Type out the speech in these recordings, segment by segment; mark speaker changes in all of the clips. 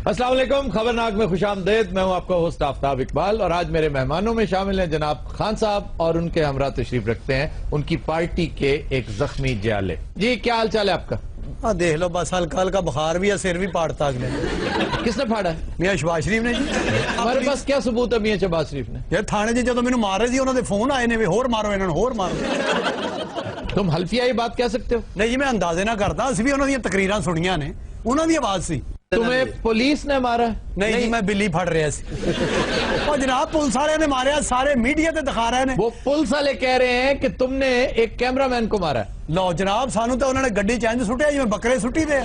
Speaker 1: अस्सलाम वालेकुम, खबरनाक में खुश आमदेद। मैं हूं आपका होस्ट आफ्ताब इकबाल और आज मेरे मेहमानों में शामिल हैं जनाब खान साहब और उनके हमरा तशरीफ रखते हैं उनकी पार्टी के एक जख्मी जियाले। जी क्या हाल चाल है आपका?
Speaker 2: हाँ देख लो बस हल्का हल्का बुखार भी है, सिर भी फाड़ता अगले।
Speaker 1: किसने फाड़ा है?
Speaker 2: मियां शहबाज शरीफ ने जी।
Speaker 1: हमारे पास क्या सबूत है मियां शहबाज शरीफ ने?
Speaker 2: यार थाने जी ਜਦੋਂ ਮੈਨੂੰ ਮਾਰ ਰਹੇ ਸੀ ਉਹਨਾਂ ਦੇ ਫੋਨ ਆਏ ਨੇ ਵੀ ਹੋਰ ਮਾਰੋ ਇਹਨਾਂ ਨੂੰ ਹੋਰ ਮਾਰੋ।
Speaker 1: तुम हल्फिया ही बात कह सकते हो?
Speaker 2: नहीं जी मैं अंदाजे ना करता, ਅਸੀਂ ਵੀ ਉਹਨਾਂ ਦੀਆਂ ਤਕਰੀਰਾਂ ਸੁਣੀਆਂ ਨੇ, ਉਹਨਾਂ ਦੀ ਆਵਾਜ਼ ਸੀ।
Speaker 1: तुम्हें पुलिस ने मारा?
Speaker 2: नहीं जी मैं बिल्ली फड़ रहा सी। और जनाब पुलिस वाले ने मारे, सारे मीडिया पे दिखा रहे हैं।
Speaker 1: वो पुलिस वाले कह रहे हैं कि तुमने एक कैमरामैन को मारा।
Speaker 2: लो जनाब सानू तो उन्होंने गड्डी चेंज सुटिया जी, बकरे सुटी दे।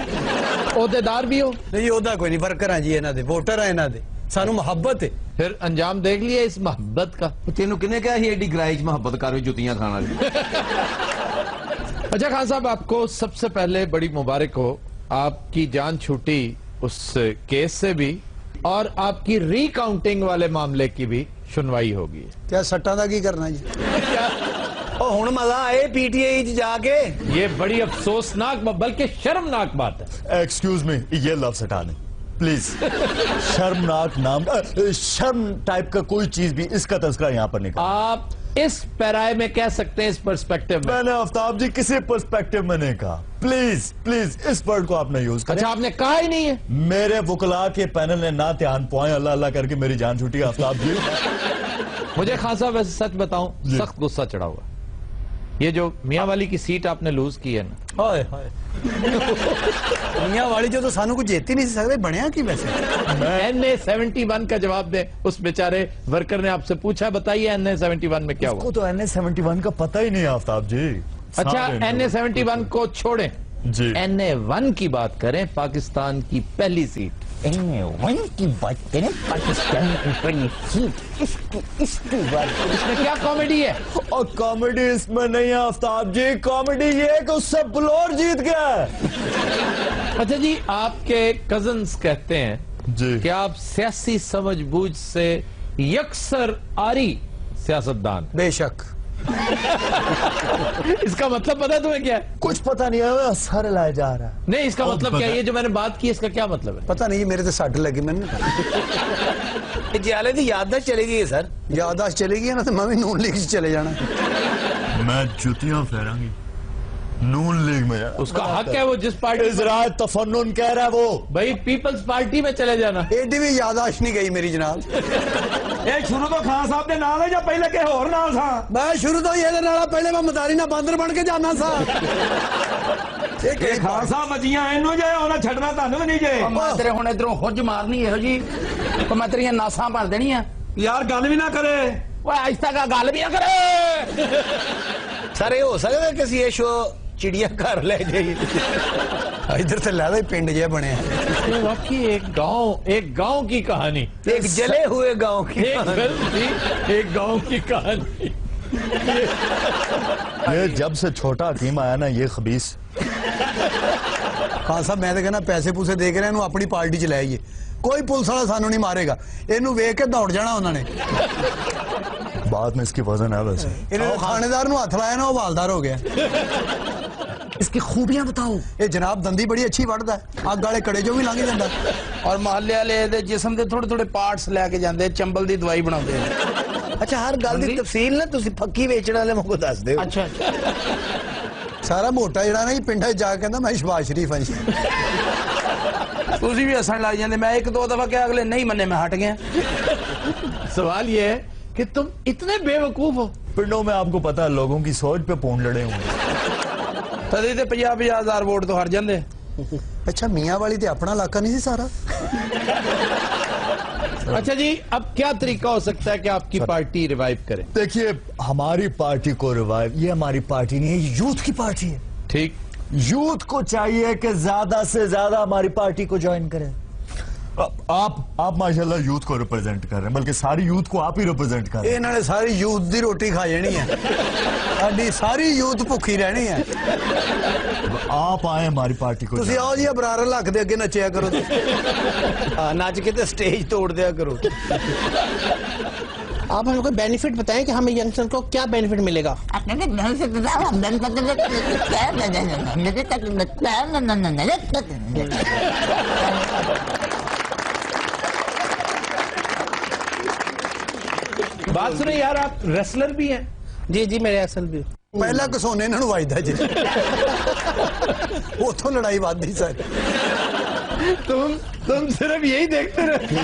Speaker 1: ओहदेदार भी हो?
Speaker 2: नहीं ओहदा कोई नहीं, वर्कर है जी इन्हां दे, वोटर है इन्हां दे, सानू मोहब्बत है।
Speaker 1: फिर अंजाम देख लिया इस मोहब्बत का?
Speaker 3: तेनू किने कहा ही एडी ग्राइज मोहब्बत कर जुतियां खान वाली।
Speaker 1: अच्छा खान साहब आपको सबसे पहले बड़ी मुबारक हो, आपकी जान छूटी उस केस से भी और आपकी रिकाउंटिंग वाले मामले की भी सुनवाई होगी।
Speaker 2: क्या सट्टा दा की करना जी? ओ हुण मजा आए पीटीआई च जाके।
Speaker 1: ये बड़ी अफसोसनाक बल्कि शर्मनाक बात है।
Speaker 4: एक्सक्यूज मी, ये लफ्ज हटाने प्लीज। शर्मनाक नाम, शर्म टाइप का कोई चीज भी इसका तस्करा यहाँ पर निकाल।
Speaker 1: आप इस पैराए में कह सकते हैं, इस पर्सपेक्टिव में।
Speaker 4: मैंने आफ्ताब जी किसी पर्सपेक्टिव में नहीं कहा। प्लीज प्लीज इस वर्ड को आपने यूज करें।
Speaker 1: अच्छा आपने कहा ही नहीं है?
Speaker 4: मेरे वकला के पैनल ने ना ध्यान पाए, अल्लाह अल्लाह करके मेरी जान छूटी आफ्ताब जी।
Speaker 1: मुझे खान साहब वैसे सच बताऊं, सख्त गुस्सा चढ़ा हुआ। ये जो मियां वाली की सीट आपने लूज की है ना,
Speaker 2: हाय हाय मियां वाली जो तो सानू कुछ जेती नहीं सकते, बनया की वैसे?
Speaker 1: NA 71 का जवाब दे। उस बेचारे वर्कर ने आपसे पूछा, बताइए NA 71 में क्या हुआ?
Speaker 4: उसको तो NA 71 का पता ही नहीं है आफ्ताब जी।
Speaker 1: अच्छा NA 71 को छोड़ें,
Speaker 4: जी
Speaker 1: NA 1 की बात करें, पाकिस्तान की पहली सीट।
Speaker 3: वन की बात करें, पाकिस्तान की पहली सीट,
Speaker 1: इसमें क्या कॉमेडी है?
Speaker 4: और कॉमेडी इसमें नहीं है आफ्ताब जी, कॉमेडी ये है कि उससे फ्लोर जीत गया है।
Speaker 1: अच्छा जी आपके कजन्स कहते हैं
Speaker 4: जी
Speaker 1: कि आप सियासी समझबूझ से यकसर आरी सियासतदान।
Speaker 2: बेशक।
Speaker 1: इसका मतलब पता है तुम्हें क्या है?
Speaker 4: कुछ पता नहीं है, सर लाया जा रहा है।
Speaker 1: नहीं इसका मतलब क्या है? ये जो मैंने बात की इसका क्या मतलब है?
Speaker 2: पता नहीं मेरे तो सट लगी, मैंने
Speaker 3: जियाले की याददाश्त चली गई है सर।
Speaker 2: याददाश्त चली गई ना तो मैं भी नून लीग से चले जाना।
Speaker 4: मैं जुतियां फेरांगी नून लीग में जाना।
Speaker 1: उसका हक है, वो जिस पार्टी
Speaker 4: इजरात तफन्नुन कह रहा है वो।
Speaker 1: भाई पीपल्स पार्टी में चले जाना।
Speaker 2: एडी भी याददाश्त नहीं गई मेरी जनाब।
Speaker 5: ਇਹ ਸ਼ੁਰੂ ਤੋਂ ਖਾਨ ਸਾਹਿਬ ਦੇ ਨਾਲ ਹੈ ਜਾਂ ਪਹਿਲੇ ਕਿਸੇ ਹੋਰ ਨਾਲ ਸਾਂ?
Speaker 2: मैं शुरू तो ये नाला पहले मैं मदारी ना बांदर बन के जाना सा।
Speaker 5: ਇਹ ਖਾਨ ਸਾਹਿਬ ਮਜੀਆਂ ਇਹਨੂੰ ਜੇ ਉਹਨਾਂ ਛੱਡਣਾ ਤੁਹਾਨੂੰ ਵੀ ਨਹੀਂ ਜੇ।
Speaker 3: मैं तेरे हुण इधरों हुज मारनी है जी, तो मैं तेरियां नासां भर देनियां।
Speaker 5: ਯਾਰ ਗੱਲ ਵੀ ਨਾ ਕਰੇ।
Speaker 3: ओए आज तक गल भी ना करे। सर ये हो सकता है किसी ये शो चिड़िया घर ले जाइए।
Speaker 2: इधर से लादा पिंड जे बने हैं।
Speaker 1: ये वाकई एक गांव की कहानी,
Speaker 3: एक जले हुए गांव की
Speaker 1: एक गांव की कहानी।
Speaker 4: ये जब से छोटा हकीम आया ना ये खबीस।
Speaker 2: खान साहब मैं तो कहना पैसे पूसे दे के इन्हों अपनी पार्टी च ले आइए, कोई पुलिस वाला सानू नहीं मारेगा। इन्हों वेख के दौड़ जाना उन्होंने।
Speaker 4: बाद में इसकी वजन है वैसे।
Speaker 2: इन्होंने थानेदार नूं हथ लाया ना, वो हवालदार हो गया।
Speaker 3: इसकी खूबियां बताओ।
Speaker 2: ये जनाब दंदी बड़ी अच्छी वढ़दा है, अग वाले कड़े जो भी लंघ जांदा।
Speaker 3: और मोहल्ले वाले दे जिस्म दे थोड़े थोड़े पार्ट्स लेके जांदे, चंबल दी दवाई बनाउंदे।
Speaker 6: अच्छा हर गल दी तफसील ना तुसी फक्की वेचण वाले मुझे दस दे।
Speaker 3: अच्छा
Speaker 2: सारा मोटा जड़ा ना जी पिंडा जाके कहंदा मैं शहबाज शरीफ हां जी।
Speaker 3: तुसी भी हसन लग जांदे, मैं एक दो दफा क्या अगले नहीं मन्ने मैं हट गया।
Speaker 1: सवाल ये है कि तुम इतने बेवकूफ हो।
Speaker 4: पिंडों में आपको पता है लोगों की सोच पे पूर्ण लड़े हुए हैं।
Speaker 3: तदी ते 50,000 वोट तो हट जांदे।
Speaker 2: अच्छा मियां वाली ते अपना इलाका नहीं सी सारा।
Speaker 1: अच्छा जी अब क्या तरीका हो सकता है कि आपकी पार्टी रिवाइव करे?
Speaker 4: देखिए हमारी पार्टी को रिवाइव, ये हमारी पार्टी नहीं है, ये यूथ की पार्टी है।
Speaker 1: ठीक,
Speaker 4: यूथ को चाहिए कि ज्यादा से ज्यादा हमारी पार्टी को ज्वाइन करें। आप माशाल्लाह यूथ को रिप्रेजेंट कर रहे हैं, बल्कि सारी यूथ को आप ही रिप्रेजेंट कर रहे हैं।
Speaker 2: इन्होंने सारी यूथ दी रोटी खा जानी है, साडी सारी यूथ भुखी रहनी है।
Speaker 4: आप आए हमारी पार्टी को।
Speaker 2: तुसी आओ जी अबरार लख दे अगे नचिया करो।
Speaker 6: नच के तो स्टेज तोड़ दिया करो। आप हमको बेनिफिट बताएं कि हमें यंगस्टर को क्या बेनिफिट मिलेगा?
Speaker 1: बात सुने यार, आप रेसलर भी हैं?
Speaker 6: जी जी मेरे असल भी
Speaker 2: ਪਹਿਲਾ ਕਸੋਨੇ ਇਹਨਾਂ ਨੂੰ ਵੱਜਦਾ ਜੀ ਉੱਥੋਂ ਲੜਾਈ ਵੱਧਦੀ ਸਾਰੀ
Speaker 1: तुम सिर्फ यही देखते रहे।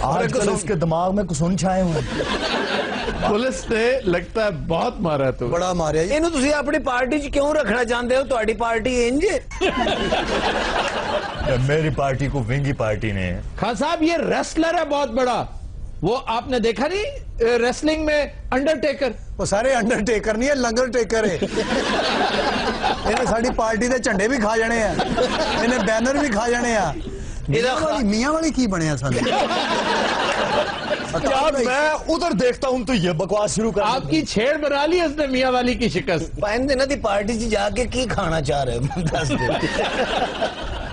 Speaker 4: आजकल इसके दिमाग में कुछ छाए हुए हैं।
Speaker 1: पुलिस ने लगता है बहुत मारा है तुम्हें।
Speaker 2: ਬੜਾ ਮਾਰਿਆ ਜੀ
Speaker 6: ਇਹਨੂੰ ਤੁਸੀਂ ਆਪਣੀ ਪਾਰਟੀ 'ਚ ਕਿਉਂ ਰੱਖਣਾ ਚਾਹੁੰਦੇ ਹੋ? ਤੁਹਾਡੀ ਪਾਰਟੀ ਇੰਜ ਹੈ।
Speaker 4: मेरी पार्टी को विंगी पार्टी ने है।
Speaker 1: खान साहब ये रेसलर है बहुत बड़ा, वो आपने देखा नहीं रेसलिंग में अंडरटेकर?
Speaker 2: ਉਹ ਸਾਰੇ ਅੰਡਰਟੇਕਰ ਨਹੀਂ ਹੈ, ਲੰਗਰ ਟੇਕਰ ਹੈ ਇਹਨੇ ਸਾਡੀ ਪਾਰਟੀ ਦੇ ਝੰਡੇ ਵੀ ਖਾ ਜਾਣੇ ਆ, ਇਹਨੇ ਬੈਨਰ ਵੀ ਖਾ ਜਾਣੇ ਆ। ਮੀਆਂ ਵਾਲੀ ਕੀ ਬਣਿਆ ਸਾਨੂੰ?
Speaker 4: यार मैं उधर देखता हूँ तो ये बकवास शुरू कर
Speaker 1: आपकी छेड़ बना ली उसने मियाँ वाली की शिकस्त।
Speaker 6: ਪੰਜ ਦਿਨਾਂ ਦੀ ਪਾਰਟੀ 'ਚ ਜਾ ਕੇ ਕੀ ਖਾਣਾ ਚਾਹ ਰਹੇ ਹੋ? ਦੱਸ ਦਿਓ।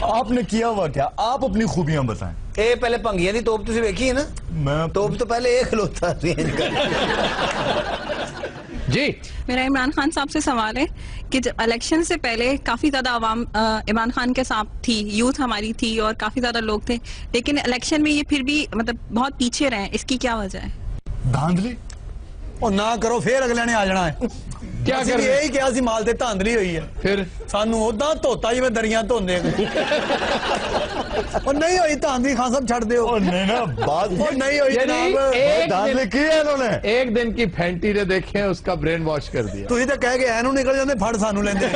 Speaker 4: आपने किया हुआ क्या? आप अपनी खूबियां बताएं।
Speaker 6: ਇਹ ਪਹਿਲੇ ਭੰਗੀਆਂ ਦੀ ਤੋਪ ਤੁਸੀਂ ਵੇਖੀ ਹੈ ਨਾ?
Speaker 4: मैं
Speaker 6: ਤੋਪ ਤੋਂ ਪਹਿਲੇ ਇਹ ਖਲੋਤਾ ਰੇਂਜ ਕਰ।
Speaker 1: जी
Speaker 7: मेरा इमरान खान साहब से सवाल है कि जब इलेक्शन से पहले काफी ज्यादा आवाम इमरान खान के साथ थी, यूथ हमारी थी और काफी ज्यादा लोग थे, लेकिन इलेक्शन में ये फिर भी मतलब बहुत पीछे रहे, इसकी क्या वजह है?
Speaker 4: धांधली।
Speaker 2: ਉਹ ਨਾ ਕਰੋ, ਫੇਰ ਅਗਲੇ ਨੇ ਆ ਜਾਣਾ ਹੈ।
Speaker 1: क्या
Speaker 2: ਅਸੀਂ
Speaker 1: कर
Speaker 2: ਵੀ
Speaker 1: रहे
Speaker 2: ਇਹੀ ਕਿਹਾ ਸੀ ਮਾਲ ਤੇ ਧਾਂਦਲੀ ਹੋਈ ਹੈ,
Speaker 1: फिर?
Speaker 2: ਸਾਨੂੰ ਉਦਾਂ ਧੋਤਾ ਜਿਵੇਂ ਦਰੀਆਂ ਧੋਂਦੇ ਉਹ ਨਹੀਂ ਹੋਈ ਧਾਂਦਲੀ, ਖਾਨ ਸਾਹਿਬ ਛੱਡ ਦਿਓ।
Speaker 4: और नहीं ना बात
Speaker 2: ਉਹ ਨਹੀਂ ਹੋਈ
Speaker 1: यानी
Speaker 2: ਜਨਾਬ।
Speaker 1: एक
Speaker 4: धांधली
Speaker 1: दिन,
Speaker 4: की है इन्होंने।
Speaker 1: एक दिन की फैंटी ने देखे उसका ब्रेन वॉश कर दिया।
Speaker 2: ਤੁਸੀਂ ਤਾਂ ਕਹਿ ਕੇ ਐਨੂੰ ਨਿਕਲ ਜਾਂਦੇ, ਫੜ ਸਾਨੂੰ ਲੈਂਦੇ।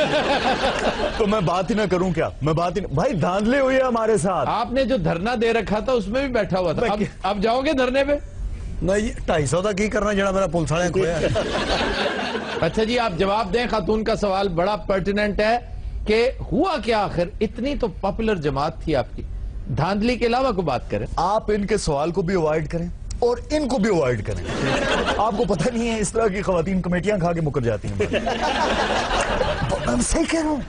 Speaker 4: तो मैं बात ही ना करूं क्या? मैं बात ही भाई धांधली हुई है हमारे साथ।
Speaker 1: आपने जो धरना दे रखा था उसमें भी बैठा हुआ था, अब जाओगे धरने पे?
Speaker 2: ਨਹੀਂ 250 ਦਾ ਕੀ ਕਰਨਾ ਜਿਹੜਾ ਮੇਰਾ ਪੁਲਿਸ ਵਾਲਿਆਂ ਖੋਇਆ।
Speaker 1: अच्छा जी आप जवाब दें, खातून का सवाल बड़ा पर्टिनेंट है कि हुआ क्या आखिर? इतनी तो पॉपुलर जमात थी आपकी, धांधली के अलावा को बात करें।
Speaker 4: आप इनके सवाल को भी अवॉइड करें और इनको भी अवॉइड करें। आपको पता नहीं है इस तरह की खवातीन कमेटियां खा के मुकर जाती हैं। मैं सही कह रहा हूं,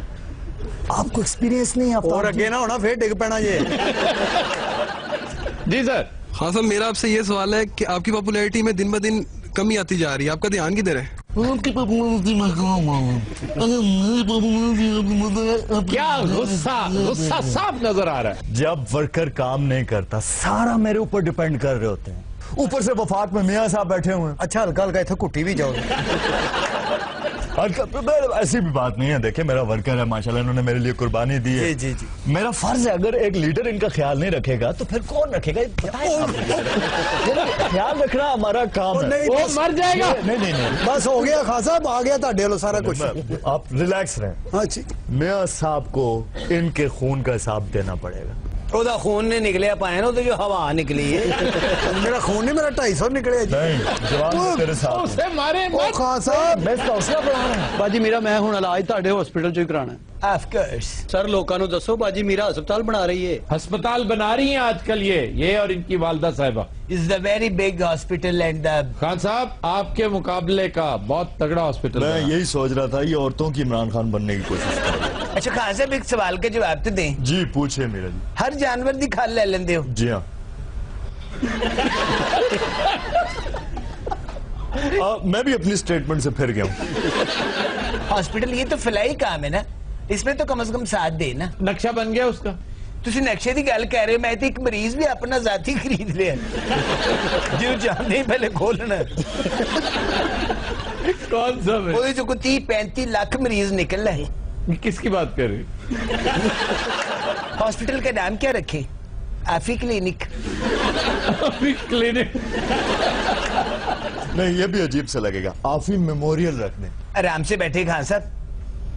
Speaker 4: आपको एक्सपीरियंस नहीं है।
Speaker 2: और ਅੱਗੇ ਨਾ ਹੋਣਾ, ਫੇਰ ਡਿੱਗ ਪੈਣਾ ਜੇ।
Speaker 1: जी सर।
Speaker 8: हाँ साहब, मेरा आपसे ये सवाल है कि आपकी पॉपुलैरिटी में दिन ब दिन कमी आती जा रही है, आपका ध्यान किधर है?
Speaker 1: क्या गुस्सा गुस्सा साफ नजर आ रहा है।
Speaker 4: जब वर्कर काम नहीं करता सारा मेरे ऊपर डिपेंड कर रहे होते हैं, ऊपर से वफाक में मियाँ साहब बैठे हुए हैं।
Speaker 2: ਅੱਛਾ ਹਲਕਾ ਹਲਕਾ ਇੱਥੇ ਘੁੱਟੀ ਵੀ ਜਾਓਗੇ।
Speaker 4: ऐसी भी बात नहीं है, देखिए मेरा वर्कर है माशाल्लाह, इन्होंने मेरे लिए कुर्बानी दी है।
Speaker 2: जी जी जी।
Speaker 4: मेरा फर्ज है, अगर एक लीडर इनका ख्याल नहीं रखेगा तो फिर कौन रखेगा? ख्याल रखना हमारा काम है।
Speaker 2: नहीं,
Speaker 1: वो मर जाएगा।
Speaker 4: नहीं नहीं नहीं,
Speaker 2: ਬਸ ਹੋ ਗਿਆ ਖਾਨ ਸਾਹਿਬ, आ गया ਤੁਹਾਡੇ ਵੱਲੋਂ ਸਾਰਾ ਕੁਝ।
Speaker 4: आप रिलैक्स रहें।
Speaker 2: ਹਾਂ ਜੀ।
Speaker 4: मियाँ साहब को इनके खून का हिसाब देना पड़ेगा।
Speaker 6: ਉਹਦਾ ਖੂਨ ਨੇ ਨਿਕਲਿਆ ਪਾਇਆ ਨਾ, ਉਹਦੇ ਜੋ ਹਵਾ ਨਿਕਲੀ ਹੈ।
Speaker 2: ਮੇਰਾ ਖੂਨ ਨਹੀਂ, ਮੇਰਾ 250 ਨਿਕਲਿਆ ਜੀ।
Speaker 4: नहीं जवाब तो तेरे साथ है।
Speaker 1: उसे मारे
Speaker 2: ਉਹ
Speaker 1: मत।
Speaker 2: ਖਾਨ ਸਾਹਿਬ
Speaker 4: मैं इसका हौसला बढ़ा रहा हूँ।
Speaker 9: ਬਾਜੀ ਮੇਰਾ ਮੈਂ ਹੁਣ ਇਲਾਜ ਤੁਹਾਡੇ ਹਸਪੀਟਲ 'ਚ ਹੀ ਕਰਾਣਾ ਹੈ।
Speaker 6: Of course.
Speaker 9: ਸਰ ਲੋਕਾਂ ਨੂੰ ਦੱਸੋ ਬਾਜੀ ਮੇਰਾ ਹਸਪਤਾਲ ਬਣਾ ਰਹੀ ਹੈ।
Speaker 1: अस्पताल बना रही हैं आजकल ये और इनकी वालदा साहिबा।
Speaker 6: Is the very big hospital and the.
Speaker 1: Khan साहब आपके मुकाबले का बहुत तगड़ा हॉस्पिटल
Speaker 4: मैं
Speaker 1: बना।
Speaker 4: यही सोच रहा था, ये औरतों की इमरान खान बनने की कोशिश कर रही है।
Speaker 6: अच्छा खान साहब एक सवाल का जवाब तो दें।
Speaker 4: जी पूछे मेरा जी।
Speaker 6: हर जानवर दी खाल ले लेंदे हो?
Speaker 4: जी हाँ। मैं भी अपनी स्टेटमेंट से फिर गया हूँ।
Speaker 6: हॉस्पिटल ये तो फलाई काम है ना, इसमें तो कम से कम साथ दे ना।
Speaker 1: नक्शा बन गया उसका।
Speaker 6: ਤੁਸੀਂ ਨਕਸ਼ੇ ਦੀ ਗੱਲ ਕਰ ਰਹੇ ਹੋ, ਮੈਂ ਤੇ ਇੱਕ ਮਰੀਜ਼ ਵੀ ਆਪਣਾ ਜ਼ਾਤੀ ਖਰੀਦ ਲਿਆ ਜਿਹਨੂੰ ਚਾਹੁੰਦੇ ਹੀ ਪਹਿਲੇ ਖੋਲਣਾ।
Speaker 1: कौन सा में?
Speaker 6: ਉਹਦੇ ਚੋਂ ਕੋਈ 30-35 ਲੱਖ ਮਰੀਜ਼ निकल रहे हैं।
Speaker 1: किसकी बात कर रही?
Speaker 6: हॉस्पिटल का नाम क्या रखे? आफी क्लिनिक।
Speaker 1: क्लिनिक।
Speaker 4: नहीं ये भी अजीब से लगेगा, आफी मेमोरियल रख दें।
Speaker 6: आराम से बैठे खान साहब,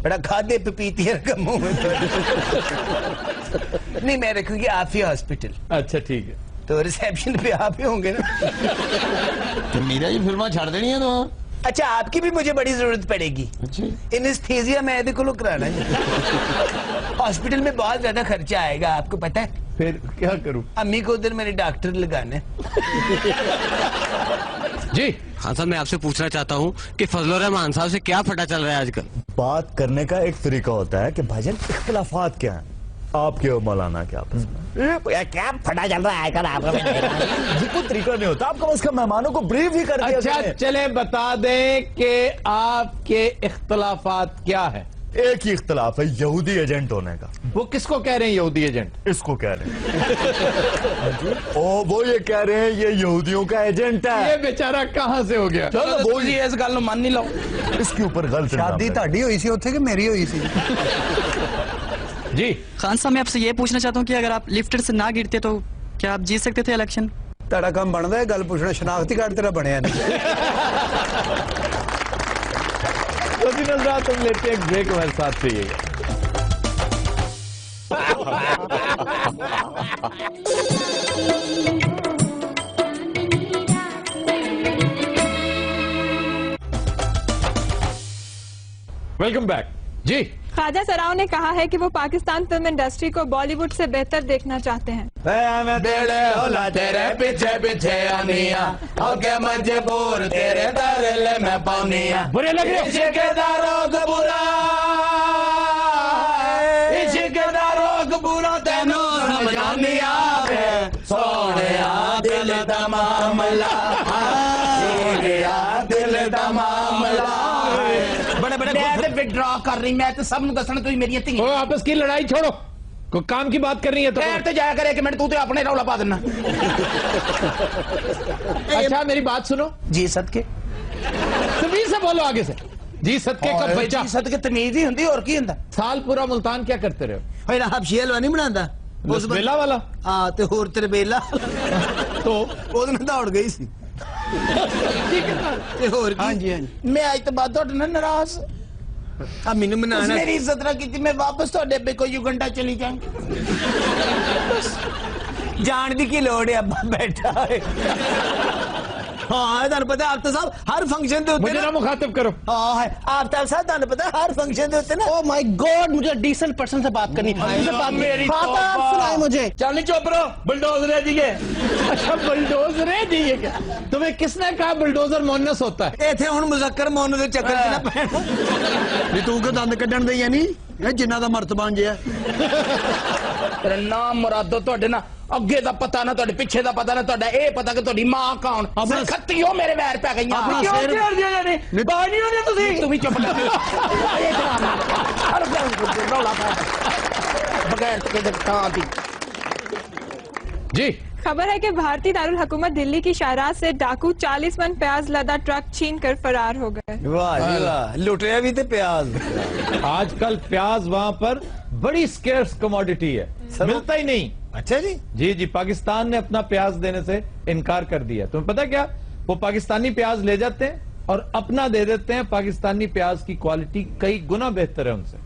Speaker 6: बड़ा खादे पपीती का मुंह में। नहीं मैं रखूंगी आफी हॉस्पिटल।
Speaker 1: अच्छा ठीक है।
Speaker 6: तो रिसेप्शन पे आप ही होंगे ना?
Speaker 3: तो मेरा ही फिल्म छाड़ देनी है तो।
Speaker 6: अच्छा आपकी भी मुझे बड़ी जरूरत पड़ेगी। एनेस्थीसिया मैं यदि को कराना है। हॉस्पिटल में बहुत ज्यादा खर्चा आएगा, आपको पता है?
Speaker 1: फिर क्या करूं?
Speaker 6: अम्मी को उधर मैंने डॉक्टर लगाना है।
Speaker 1: जी
Speaker 8: हाँ साहब, मैं आपसे पूछना चाहता हूँ कि फजल रहमान साहब से क्या फटा चल रहा है आजकल?
Speaker 4: बात करने का एक तरीका होता है कि भाईजान इख्तिलाफात क्या है आपके और मौलाना के आपस में।
Speaker 3: क्या फटा चल रहा है आजकल आपका?
Speaker 4: ये कोई तरीका नहीं होता, आप कम से कम मेहमानों को ब्रीफ ही कर दिया
Speaker 1: अच्छा
Speaker 4: करें।
Speaker 1: चले बता दें कि आपके इख्तलाफात क्या है?
Speaker 4: एक ही इख्तिलाफ है यहूदी एजेंट होने का,
Speaker 1: वो किसको कह रहे हैं यहूदी एजेंट?
Speaker 4: इसको कह रहे हैं। ओ वो ये कह रहे हैं ये यहूदियों का एजेंट है।
Speaker 1: ये बेचारा कहाँ से हो गया?
Speaker 6: चलो वो इस गल मान नहीं लो।
Speaker 4: इसके ऊपर गलत
Speaker 2: शादी ਤੁਹਾਡੀ ਹੋਈ ਸੀ ਉੱਥੇ ਕਿ ਮੇਰੀ ਹੋਈ ਸੀ?
Speaker 1: जी
Speaker 10: खान साहब मैं आपसे ये पूछना चाहता हूँ कि अगर आप लिफ्टर से ना गिरते तो क्या आप जीत सकते थे इलेक्शन?
Speaker 2: ਤੁਹਾਡਾ ਕੰਮ ਬਣਦਾ ਹੈ ਗੱਲ ਪੁੱਛਣਾ, ਸ਼ਨਾਖਤੀ ਕਾਰਡ ਤੇਰਾ ਬਣਿਆ ਨਹੀਂ।
Speaker 1: तो जी नजरात हम लेते हैं एक ब्रेक, हमारे साथ रहिएगा। वेलकम बैक जी।
Speaker 11: ख्वाजा सराव ने कहा है कि वो पाकिस्तान फिल्म इंडस्ट्री को बॉलीवुड से बेहतर देखना चाहते हैं।
Speaker 6: बेड़े होला तेरे पीछे पीछे आनिया, ओके मजबूर तेरे दरले में पानिया।
Speaker 1: बुरे लग रहे
Speaker 6: इश्क़दारों का बुरा, इश्क़दारों का बुरा तेनू समझानिया वे सोनिया दिल दा मामला, सोनिया दिल दा मामला। बड़े बड़े मैं विड्रॉ कर रही, मैं तो सब नु दसना तुम मेरी थी।
Speaker 1: ओ आपस की लड़ाई छोड़ो, कोई काम की बात करनी है तो
Speaker 6: तो जाया करे कि मैं तू तो अपने रौला पा देना।
Speaker 1: अच्छा मेरी बात सुनो
Speaker 6: जी सदके,
Speaker 1: तमीज से बोलो आगे से। जी सदके का बच्चा,
Speaker 6: जी सदके तमीज ही हुंदी और की हुंदा।
Speaker 1: साल पूरा मुल्तान क्या करते रहे हो?
Speaker 3: भाई आप शेलवा नहीं बनाता
Speaker 1: उस बेला वाला?
Speaker 3: हाँ तो होर तेरे बेला
Speaker 1: तो
Speaker 3: ਉਹਦੇ ਨਾਲ ਦੌੜ ਗਈ ਸੀ ਤੇ ਹੋਰ ਕੀ? ਹਾਂਜੀ ਹਾਂਜੀ
Speaker 6: मैं आज तो बात ਤੁਹਾਡੇ ਨਾਲ ਨਾਰਾਜ਼।
Speaker 3: ਆ ਮੈਨੂੰ
Speaker 6: ਤੁਸੀਂ
Speaker 3: ਮਨਾਣਾ
Speaker 6: ਮੇਰੀ ਇੱਜ਼ਤ ਨਾ ਕੀਤੀ, ਮੈਂ ਵਾਪਸ ਤੁਹਾਡੇ ਅੱਬੇ ਕੋ ਯੁਗੰਡਾ ਚਲੀ ਜਾਵਾਂ।
Speaker 3: ਜਾਣ ਦੀ ਕੀ ਲੋੜ ਹੈ, ਅੱਬਾ ਬੈਠਾ ਹੈ। ਹਾਂ ਤੁਹਾਨੂੰ ਪਤਾ ਆਫਤਾਬ ਸਾਹਿਬ ਹਰ ਫੰਕਸ਼ਨ ਦੇ ਉੱਤੇ
Speaker 1: मुझे ना मुखातिब करो।
Speaker 3: ਹਾਂ ਹੈ ਆਫਤਾਬ ਸਾਹਿਬ ਤੁਹਾਨੂੰ ਪਤਾ ਹਰ फंक्शन ਦੇ ਉੱਤੇ ना
Speaker 6: ओ माय गॉड, मुझे डिसेंट पर्सन से बात करनी है। मेरी
Speaker 3: आप सुनाए मुझे।
Speaker 6: चल नहीं चुप रहो, बुलडोजर है जी ये।
Speaker 1: अच्छा बुलडोजर है जी ये क्या? तुम्हें किसने कहा बुलडोजर मोनस होता है?
Speaker 3: ਇੱਥੇ ਹੁਣ ਮੁਜ਼ੱਕਰ ਮੌਨ ਦੇ ਚੱਕਰ 'ਚ ਨਾ ਪੈਣਾ।
Speaker 2: ਵੀ ਤੂੰ ਕਿ ਦੰਦ ਕੱਢਣ ਦੇ ਨਹੀਂ ਇਹ ਜਿੰਨਾ ਦਾ ਮਰਤਬਾਨ ਜਿਆ।
Speaker 6: तेरा नाम मुरादो ਤੁਹਾਡੇ ਨਾ ਅੱਗੇ ਦਾ ਪਤਾ ਨਾ, ਤੁਹਾਡੇ ਪਿੱਛੇ ਦਾ ਪਤਾ ਨਾ, ਤੁਹਾਡਾ ਇਹ ਪਤਾ ਕਿ ਤੁਹਾਡੀ ਮਾਂ ਕੌਣ। ਖੱਤੀ ਹੋ ਮੇਰੇ ਵੈਰ ਪੈ ਗਈਆਂ।
Speaker 2: ਆਪਣਾ
Speaker 6: ਕਿਉਂ
Speaker 2: ਸਿਰ-
Speaker 6: ਛੇੜ ਦਿਆ ਜਾਨੇ? ਬਾਹਰ ਨਹੀਂ ਆਉਂਦੇ ਤੁਸੀਂ। ਤੂੰ ਵੀ ਚੁੱਪ ਕਰ। ਇਹ ਜਨਾਬ ਰੌਲਾ ਪਾ ਬਗੈਰ ਕਿਤੇ ਕਾਂ ਦੀ।
Speaker 1: जी
Speaker 11: खबर है कि भारतीय दारुल हुकूमत दिल्ली की शाहराज से डाकू 40 मन प्याज लदा ट्रक छीन कर फरार हो गए।
Speaker 3: ਵਾਹ ਜੀ ਵਾਹ, ਲੁੱਟਿਆ ਵੀ ਤੇ ਪਿਆਜ਼।
Speaker 1: आजकल प्याज वहां पर बड़ी स्केर्स कमोडिटी है, मिलता ही नहीं।
Speaker 3: अच्छा जी।
Speaker 1: जी जी पाकिस्तान ने अपना प्याज देने से इनकार कर दिया। तुम्हें पता क्या, वो पाकिस्तानी प्याज ले जाते हैं और अपना दे देते हैं। पाकिस्तानी प्याज की क्वालिटी कई गुना बेहतर है उनसे।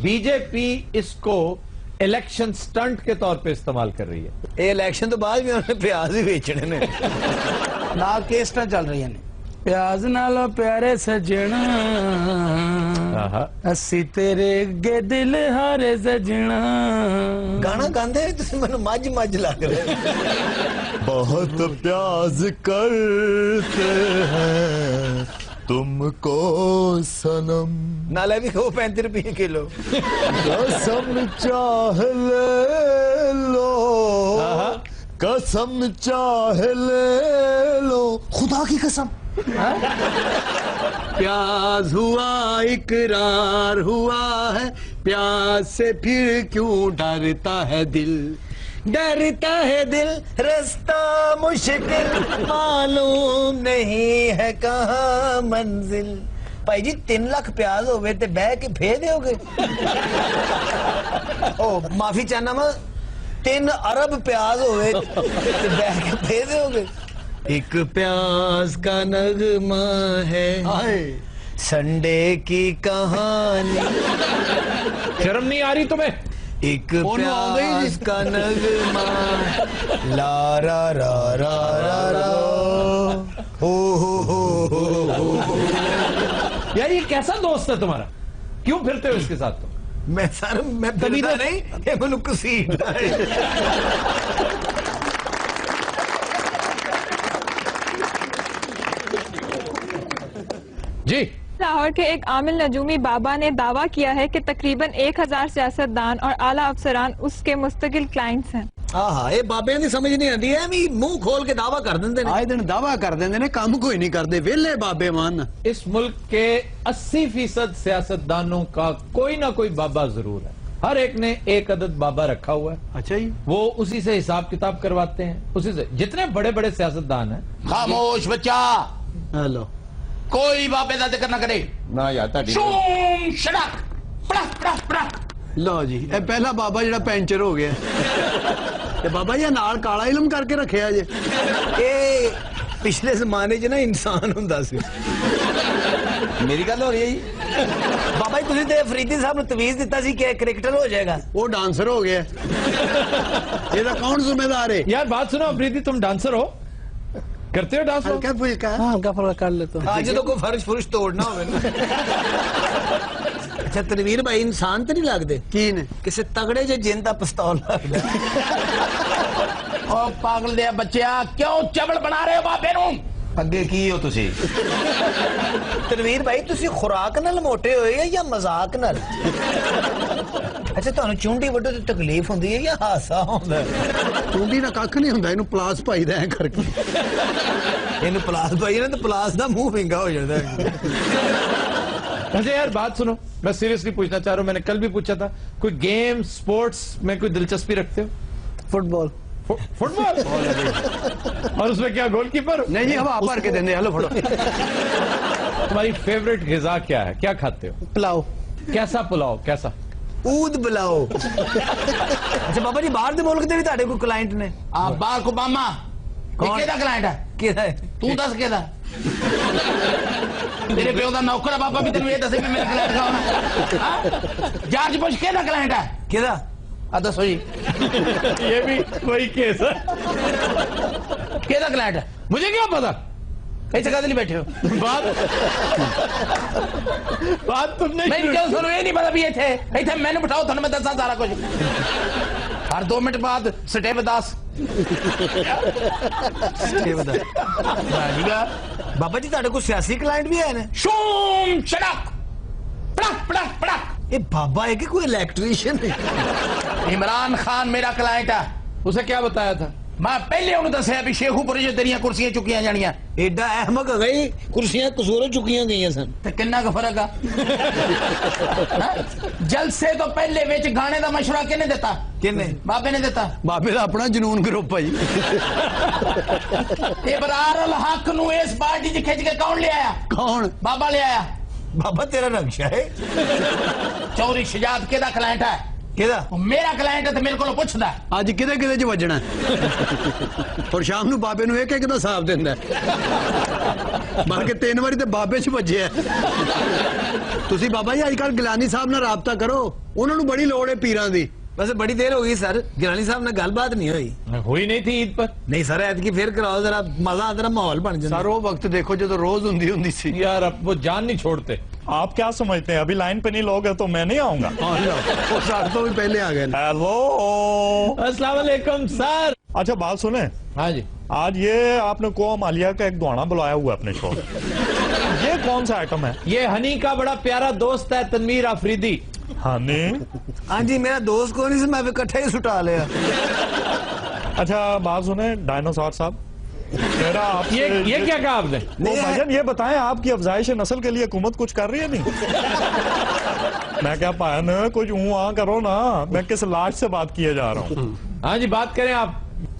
Speaker 1: बीजेपी इसको इलेक्शन स्टंट के तौर पे इस्तेमाल कर रही है।
Speaker 3: ਇਹ ਇਲੈਕਸ਼ਨ ਤੋਂ ਬਾਅਦ ਵੀ ਉਹਨੇ ਪਿਆਜ਼ ਹੀ ਵੇਚਣੇ ਨੇ।
Speaker 6: ਨਾਲ ਕੇਸਟਾਂ ਚੱਲ ਰਹੀਆਂ ਨੇ। ਪਿਆਜ਼ ਨਾਲੋਂ ਪਿਆਰੇ ਸਜਣਾ,
Speaker 1: आहा।
Speaker 6: ਅਸੀਂ ਤੇਰੇ ਅੱਗੇ ਦਿਲ ਹਾਰੇ ਸਜਣਾ।
Speaker 3: ਗਾਣਾ ਗਾਉਂਦੇ ਤੁਸੀਂ ਮੈਨੂੰ ਮੱਝ ਮੱਝ ਲੱਗ ਰਹੇ।
Speaker 4: बहुत प्याज करते हैं तुमको सनम,
Speaker 3: ਨਾਲੇ ਵੀ ਉਹ 35 ਰੁਪਏ ਕਿਲੋ।
Speaker 4: कसम चाह ले लो, कसम चाह ले लो, खुदा की कसम।
Speaker 3: प्याज हुआ इकरार हुआ है, प्याज से फिर क्यों डरता है दिल, डरता है दिल, रास्ता मुश्किल मालूम नहीं है कहाँ मंजिल। ਭਾਈ ਜੀ 3 ਲੱਖ ਪਿਆਜ਼ ਹੋਵੇ ਤੇ ਬਹਿ ਕੇ ਫੇਰ ਦਿਓਗੇ? ਉਹ ਮਾਫੀ ਚਾਹਨਾ ਮੈਂ 3 ਅਰਬ ਪਿਆਜ਼ ਹੋਵੇ ਤੇ ਬਹਿ ਕੇ ਫੇਰ ਦਿਓਗੇ? एक प्याज का नगमा है संडे की कहानी।
Speaker 1: शर्म नहीं आ रही तुम्हें?
Speaker 3: एक प्याज का नगमा ला रा रा रा रा रा हो
Speaker 1: यार ये कैसा दोस्त है तुम्हारा, क्यों फिरते हो इसके साथ तुम?
Speaker 3: मैं सर मैं फिरदा नहीं, ये मैनू घसीटदा है।
Speaker 1: जी
Speaker 11: लाहौर के एक आमिल नजूमी बाबा ने दावा किया है कि तकरीबन 1000 सियासतदान और आला अफसरान उसके मुस्तकिल क्लाइंट्स हैं।
Speaker 3: ਆਹਾ ਇਹ ਬਾਬਿਆਂ ਦੀ ਸਮਝ ਨਹੀਂ ਆਉਂਦੀ ਐ ਵੀ ਮੂੰਹ ਖੋਲ ਕੇ ਦਾਵਾ ਕਰ ਦਿੰਦੇ ਨੇ।
Speaker 2: ਆਏ ਦਿਨ ਦਾਵਾ ਕਰ ਦਿੰਦੇ ਨੇ, ਕੰਮ ਕੋਈ ਨਹੀਂ ਕਰਦੇ, ਵਿਹਲੇ ਬਾਬੇ ਮਾਨ।
Speaker 1: इस मुल्क के 80% सियासतदानों का कोई ना कोई बाबा जरूर है। हर एक ने एक अदद बाबा रखा हुआ है।
Speaker 9: अच्छा जी,
Speaker 1: वो उसी से हिसाब किताब करवाते हैं, उसी से। जितने बड़े बड़े सियासतदान हैं।
Speaker 6: खामोश बच्चा,
Speaker 9: हेलो,
Speaker 6: कोई बाबे का जिक्र ना करे
Speaker 5: ना यार
Speaker 6: शूम शड़क पड़क पड़क पड़क।
Speaker 9: लो जी, ਇਹ ਪਹਿਲਾ ਬਾਬਾ ਜਿਹੜਾ ਪੈਂਚਰ ਹੋ ਗਿਆ ਤੇ ਬਾਬਾ ਜੀ ਨਾਲ ਕਾਲਾ ਇਲਮ ਕਰਕੇ ਰੱਖਿਆ ਜੇ। ਇਹ ਪਿਛਲੇ ਜ਼ਮਾਨੇ 'ਚ ਨਾ ਇਨਸਾਨ ਹੁੰਦਾ ਸੀ।
Speaker 6: ਮੇਰੀ ਗੱਲ ਹੋ ਰਹੀ ਹੈ ਜੀ ਬਾਬਾ ਜੀ, ਤੁਸੀਂ ਤੇ ਅਫਰੀਦੀ ਸਾਹਿਬ ਨੂੰ ਤਵੀਜ਼ ਦਿੱਤਾ ਸੀ ਕਿ ਕ੍ਰਿਕਟਰ ਹੋ ਜਾਏਗਾ,
Speaker 9: ਉਹ ਡਾਂਸਰ ਹੋ ਗਿਆ। ਇਹਦਾ ਕੌਣ ਜ਼ਿੰਮੇਦਾਰ ਹੈ?
Speaker 1: यार बात सुनो अफरीदी, तुम डांसर हो, करते हो डांस?
Speaker 9: ਹਲਕਾ ਫੁਲਕਾ, ਹਲਕਾ ਫੁਲਕਾ ਕਰ ਲੈਤਾ ਹੂੰ।
Speaker 6: ਅੱਜ ਜਦੋਂ ਕੋਈ ਫਰਸ਼ ਫੁਰਸ਼ ਤੋੜਨਾ ਹੋਵੇ ਨਾ। ਅੱਛਾ ਤਨਵੀਰ ਭਾਈ, ਇਨਸਾਨ ਤੇ ਨਹੀਂ ਲੱਗਦੇ?
Speaker 9: ਕੀ ਨੇ?
Speaker 6: ਕਿਸੇ ਤਗੜੇ ਜਿਹੇ ਜਿੰਨ ਦਾ ਪਿਸਤੌਲ ਲੱਗਦਾ। ਓ ਪਾਗਲ ਦੇ ਬੱਚਿਆ, ਕਿਉਂ ਚਵਲ ਬਣਾ ਰਹੇ ਹੋ ਬਾਬੇ ਨੂੰ? ਅੱਗੇ ਕੀ ਹੋ ਤੁਸੀਂ? ਤਨਵੀਰ ਭਾਈ, ਤੁਸੀਂ ਖੁਰਾਕ ਨਾਲ ਮੋਟੇ ਹੋਏ ਆ ਜਾਂ ਮਜ਼ਾਕ ਨਾਲ? ਅੱਛਾ, ਤੁਹਾਨੂੰ ਚੁੰਡੀ ਵੱਢੋ ਤੇ ਤਕਲੀਫ ਹੁੰਦੀ ਹੈ ਜਾਂ ਹਾਸਾ ਹੁੰਦਾ?
Speaker 9: ਚੁੰਡੀ ਨਾਲ ਕੱਖ ਨਹੀਂ ਹੁੰਦਾ, ਇਹਨੂੰ ਪਲਾਸ ਪਾਈਦਾ ਐ ਕਰਕੇ।
Speaker 6: ਇਹਨੂੰ ਪਲਾਸ ਪਾਈਏ ਨਾ ਤੇ ਪਲਾਸ ਦਾ ਮੂੰਹ ਵਿੰਗਾ ਹੋ ਜਾਂਦਾ।
Speaker 1: अच्छा यार बात सुनो, मैं सीरियसली पूछना चाह रहा हूँ, मैंने कल भी पूछा था, कोई गेम स्पोर्ट्स में कोई दिलचस्पी रखते हो?
Speaker 9: फुटबॉल।
Speaker 1: फुटबॉल? और उसमें क्या गोलकीपर?
Speaker 9: नहीं जी, हवा भर के देने। हेलो फड़ो।
Speaker 1: तुम्हारी फेवरेट ग़िज़ा क्या है, क्या खाते हो?
Speaker 9: पुलाव।
Speaker 1: कैसा पुलाव, कैसा?
Speaker 6: ऊद बुलाओ। अच्छा बाबा जी, बाहर के मुल्क भी ਤੁਹਾਡੇ ਕੋਈ ਕਲਾਇੰਟ ਨੇ? ਆ ਬਾਰਕ ਓਬਾਮਾ ਕਿਹਦਾ ਕਲਾਇੰਟ ਹੈ? ਕਿਹਦਾ ਹੈ? ਤੂੰ ਦੱਸ ਕਿਹਦਾ? ਤੇਰੇ ਪਿਓ ਦਾ ਨੌਕਰ ਆ ਬਾਬਾ, ਵੀ ਤੈਨੂੰ ਇਹ ਦੱਸੇ ਵੀ ਮੇਰਾ ਕਲਾਇੰਟ ਕੌਣ ਹੈ? ਜਾਰਜ ਬੁਸ਼ ਕਿਹਦਾ ਕਲਾਇੰਟ ਹੈ? ਕਿਹਦਾ? ਆ ਦੱਸੋ ਜੀ।
Speaker 1: ये भी वही केस है।
Speaker 6: ਕਿਹਦਾ ਕਲਾਇੰਟ ਹੈ?
Speaker 1: मुझे क्या पता?
Speaker 6: ਇੱਥੇ ਕਾਹਦੇ ਲਈ ਬੈਠੇ ਹੋ?
Speaker 1: बात तुमने
Speaker 6: ਮੈਨੂੰ ਕਿਉਂ ਸੁਣੋ? ਇਹ ਨਹੀਂ ਪਤਾ ਵੀ ਇੱਥੇ ਮੈਨੂੰ ਬਿਠਾਓ, ਤੁਹਾਨੂੰ ਮੈਂ ਦੱਸਾਂ ਸਾਰਾ ਕੁਝ। ਹਰ 2 ਮਿੰਟ ਬਾਅਦ ਸਟੇ ਬਦਾਸ। ਬਾਬਾ ਜੀ, ਤੁਹਾਡੇ ਕੋਲ ਸਿਆਸੀ ਕਲਾਇੰਟ ਵੀ ਹੈ ਨੇ? ਸ਼ੂਮ ਸ਼ੜਕ ਪੜਕ ਪੜਕ ਪੜਕ। ਇਹ ਬਾਬਾ ਹੈ ਕਿ ਕੋਈ ਇਲੈਕਟ੍ਰੀਸ਼ੀਅਨ ਹੈ? ਇਮਰਾਨ ਖਾਨ ਮੇਰਾ ਕਲਾਇੰਟ ਹੈ।
Speaker 1: उसे क्या बताया था?
Speaker 6: ਮੈਂ ਪਹਿਲੇ ਉਹਨੂੰ ਦੱਸਿਆ ਵੀ ਸ਼ੇਖੂਪੁਰੀ 'ਚ ਤੇਰੀਆਂ ਕੁਰਸੀਆਂ ਚੁੱਕੀਆਂ ਜਾਣੀਆਂ। ਐਡਾ ਅਹਿਮਕ ਹੋ ਗਈ, ਕੁਰਸੀਆਂ ਕਸੂਰੋਂ ਚੁੱਕੀਆਂ ਗਈਆਂ ਸਨ। ਤੇ ਕਿੰਨਾ ਕੁ ਫਰਕ ਆ? ਜਲਸੇ ਤੋਂ ਪਹਿਲੇ ਵਿੱਚ ਗਾਣੇ ਦਾ ਮਸ਼ਵਰਾ ਕਿਹਨੇ ਦਿੱਤਾ? ਕਿਹਨੇ? ਬਾਬੇ ਨੇ ਦਿੱਤਾ।
Speaker 9: ਬਾਬੇ ਦਾ ਆਪਣਾ ਜਨੂਨ ਗਰੁੱਪ ਹੈ ਜੀ।
Speaker 6: ਇਬਰਾਰ ਅਲ ਹਕ ਨੂੰ ਇਸ ਪਾਰਟੀ 'ਚ ਖਿੱਚ ਕੇ ਕੌਣ ਲਿਆਇਆ?
Speaker 9: ਕੌਣ?
Speaker 6: ਬਾਬਾ ਲਿਆਇਆ। ਬਾਬਾ ਤੇਰਾ ਨਕਸ਼ਾ ਹੈ। ਚੌਰੀ ਸ਼ਜਾਤ ਕਿਹਦਾ ਕਲਾਇੰਟ ਹੈ? ਕਿਹਦਾ? ਮੇਰਾ ਕਲਾਇੰਟ ਹੈ ਤੇ ਮੇਰੇ ਕੋਲੋਂ ਪੁੱਛਦਾ
Speaker 9: ਅੱਜ ਕਿਹਦੇ ਕਿਹਦੇ 'ਚ ਵੱਜਣਾ। ਔਰ ਸ਼ਾਮ ਨੂੰ ਬਾਬੇ ਨੂੰ ਇੱਕ ਦਾ ਹਿਸਾਬ ਦਿੰਦਾ। ਬਲਕਿ 3 ਵਾਰੀ ਤੇ ਬਾਬੇ 'ਚ ਵੱਜਿਆ। ਤੁਸੀਂ ਬਾਬਾ ਜੀ ਅੱਜ ਕੱਲ ਗਿਲਾਨੀ ਸਾਹਿਬ ਨਾਲ ਰਾਬਤਾ ਕਰੋ, ਉਹਨਾਂ ਨੂੰ ਬੜੀ ਲੋੜ ਹੈ ਪੀਰਾਂ ਦੀ।
Speaker 6: वैसे बड़ी देर हो गई सर, गिलानी साहब ने गलबात नहीं
Speaker 1: हुई नहीं थी ईद पर।
Speaker 6: नहीं सर, ऐतकी फिर कराओ जरा, मजा जरा माहौल बन जाए।
Speaker 9: सर वो वक्त देखो जो तो रोज हुंदी सी।
Speaker 1: यार अब वो जान नहीं छोड़ते।
Speaker 4: आप क्या समझते हैं अभी लाइन पे नहीं लोगे तो मैं नहीं आऊंगा?
Speaker 9: तो भी पहले आ गए।
Speaker 4: हेलो,
Speaker 1: अस्सलाम वालेकुम सर।
Speaker 4: अच्छा बात सुने।
Speaker 1: हाँ जी।
Speaker 4: आज ये आपने कोम आलिया का एक दुआना बुलाया हुआ है अपने शो। ये कौन सा आइटम है?
Speaker 1: ये हनी का बड़ा प्यारा दोस्त है तनवीर अफरीदी।
Speaker 4: हनी?
Speaker 6: हाँ जी, मेरा दोस्त कौन से मैं इकट्ठे ही सुटा लिया।
Speaker 4: अच्छा बात सुने डायनासोर साहब, मेरा आप
Speaker 1: ये क्या कहा आपने?
Speaker 4: भाईजान ये बताएं, आपकी अफजाइश नस्ल के लिए हुकूमत कुछ कर रही है नहीं? मैं क्या पायन कुछ आ करो ना, मैं किस लाश से बात किए जा रहा हूँ।
Speaker 1: हाँ जी बात करें आप।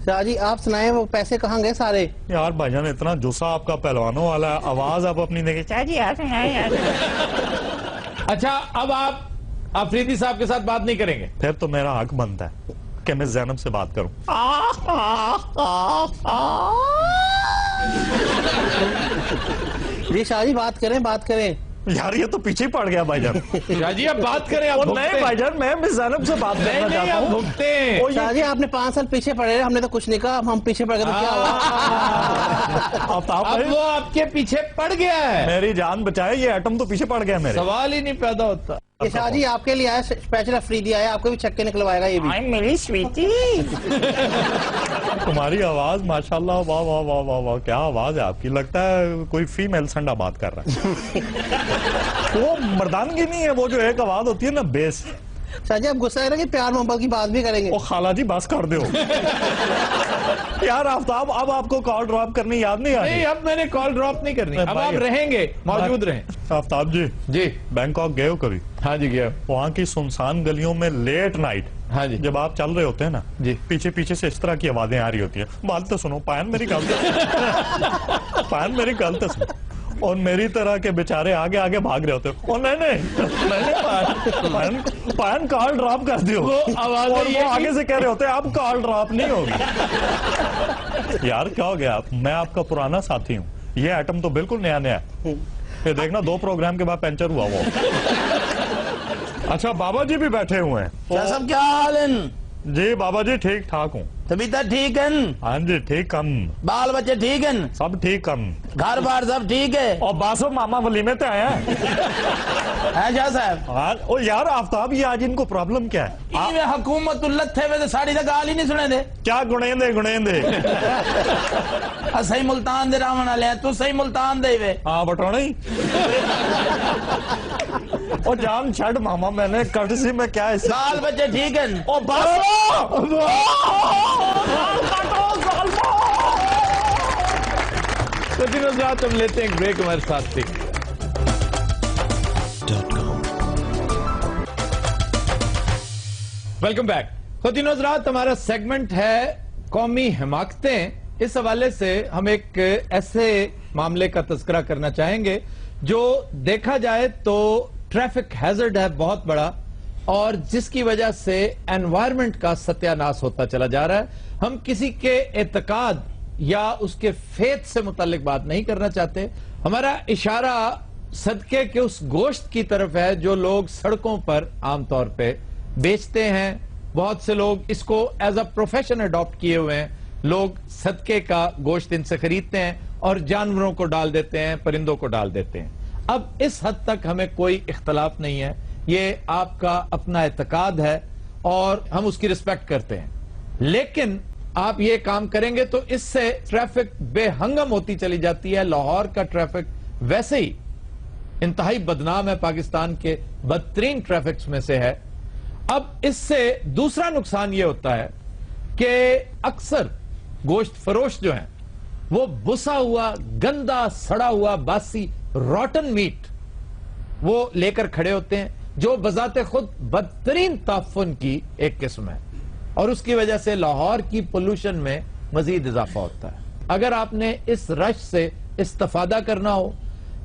Speaker 12: शाह जी आप सुनाए, वो पैसे कहाँ गए सारे?
Speaker 4: यार भाईजान इतना जुस्सा आपका पहलवानों वाला है, आवाज आप अपनी देखे। शाह जी
Speaker 1: अच्छा अब आप अफरीदी साहब के साथ बात नहीं करेंगे?
Speaker 4: फिर तो मेरा हक बनता है कि मैं ज़ैनब से बात करूं।
Speaker 12: जी शाह जी बात करें।
Speaker 4: यार ये तो पीछे पड़ गया भाईजान।
Speaker 1: शाह जी अब बात करें। आप
Speaker 4: नहीं भाईजान, मैं ज़ैनब से बात करना चाहता हूं।
Speaker 12: शाह जी आपने 5 साल पीछे पड़े, हमने तो कुछ नहीं कहा, हम पीछे पड़ गए तो क्या हुआ?
Speaker 1: अब वो आपके पीछे पड़ गया है।
Speaker 4: मेरी जान बचाए, ये एटम तो पीछे पड़ गया मेरे।
Speaker 1: सवाल ही नहीं पैदा होता।
Speaker 12: ये शाह जी आपके लिए आया, स्पेशल अफरीदी आया, आपको भी छक्के निकलवाएगा ये भी।
Speaker 4: मेरी स्वीटी। तुम्हारी आवाज माशाल्लाह, वाह वाह वाह वाह वाह, क्या आवाज है आपकी, लगता है कोई फीमेल संडा बात कर रहा है। वो मर्दानगी नहीं है, वो जो एक आवाज होती है ना बेस,
Speaker 12: शाह जी आप गुस्सा है ना कि प्यार मोहब्बत की बात भी करेंगे।
Speaker 4: ओ खाला जी बस कर दो यार आफ्ताब, अब आपको कॉल ड्रॉप करनी याद नहीं आ रही?
Speaker 1: नहीं, अब मैंने कॉल ड्रॉप नहीं करनी, अब आप रहेंगे, मौजूद रहें।
Speaker 4: आफ्ताब जी
Speaker 1: जी
Speaker 4: बैंकॉक गए हो कभी?
Speaker 1: हाँ जी गया।
Speaker 4: वहाँ की सुनसान गलियों में लेट नाइट,
Speaker 1: हाँ जी,
Speaker 4: जब आप चल रहे होते हैं ना
Speaker 1: जी,
Speaker 4: पीछे पीछे से इस तरह की आवाजें आ रही होती है। बात तो सुनो, पायन मेरी गल तो पायन मेरी गल तो सुनो। और मेरी तरह के बेचारे आगे आगे भाग रहे होते हैं। ओ नहीं पायन पायन कॉल ड्रॉप कर दियो। और वो आगे से कह रहे होते हैं अब कॉल ड्रॉप नहीं होगी। यार क्या हो गया, मैं आपका पुराना साथी हूँ, ये आइटम तो बिल्कुल नया नया है। ये देखना 2 प्रोग्राम के बाद पंचर हुआ वो। अच्छा बाबा जी भी बैठे हुए हैं।
Speaker 6: क्या सब क्या हाल है?
Speaker 4: जी बाबा जी ठीक ठाक हूँ।
Speaker 6: तबीयत ठीक है?
Speaker 4: हाँ जी ठीक हम।
Speaker 6: बाल बच्चे ठीक हैं?
Speaker 4: सब ठीक हम।
Speaker 6: घर बार सब ठीक है?
Speaker 4: और बासो मामा वलीमे पे आए हैं।
Speaker 6: क्या साहब?
Speaker 4: हाँ ओ यार आफ्ताब, ये आज इनको प्रॉब्लम क्या है?
Speaker 6: हुकूमत उल्लत थे वे साड़ी तक गाल ही नहीं सुने दे।
Speaker 4: क्या गुणेंदे
Speaker 6: सही मुल्तान दे रावण वाले, तू सही मुल्तान दे वे।
Speaker 4: हाँ बटोना ही। ओ जान छड़ मामा, मैंने कर्टसी में क्या है?
Speaker 6: बाल बच्चे ठीक है?
Speaker 4: ओ बासो
Speaker 1: तो दिनों रात हम लेते हैं एक ब्रेक, हमारे साथ थी। Welcome back. तो दिनों रात हमारा सेगमेंट है कौमी हिमाकतें। इस हवाले से हम एक ऐसे मामले का तस्करा करना चाहेंगे जो देखा जाए तो ट्रैफिक हैजर्ड है बहुत बड़ा, और जिसकी वजह से एनवायरनमेंट का सत्यानाश होता चला जा रहा है। हम किसी के एतकाद या उसके फेथ से मुतालिक बात नहीं करना चाहते। हमारा इशारा सदके के उस गोश्त की तरफ है जो लोग सड़कों पर आमतौर पे बेचते हैं। बहुत से लोग इसको एज अ प्रोफेशन अडॉप्ट किए हुए हैं। लोग सदके का गोश्त इनसे खरीदते हैं और जानवरों को डाल देते हैं, परिंदों को डाल देते हैं। अब इस हद तक हमें कोई इख्तलाफ नहीं है, ये आपका अपना एतकाद है और हम उसकी रिस्पेक्ट करते हैं। लेकिन आप ये काम करेंगे तो इससे ट्रैफिक बेहंगम होती चली जाती है। लाहौर का ट्रैफिक वैसे ही इंतहाई बदनाम है, पाकिस्तान के बदतरीन ट्रैफिक्स में से है। अब इससे दूसरा नुकसान ये होता है कि अक्सर गोश्त फरोश जो हैं वो बुसा हुआ, गंदा, सड़ा हुआ, बासी, रॉटन मीट वो लेकर खड़े होते हैं, जो बजाते खुद बदतरीन ताफुन की एक किस्म है, और उसकी वजह से लाहौर की पोल्यूशन में मजीद इजाफा होता है। अगर आपने इस रश से इस्तेफादा करना हो,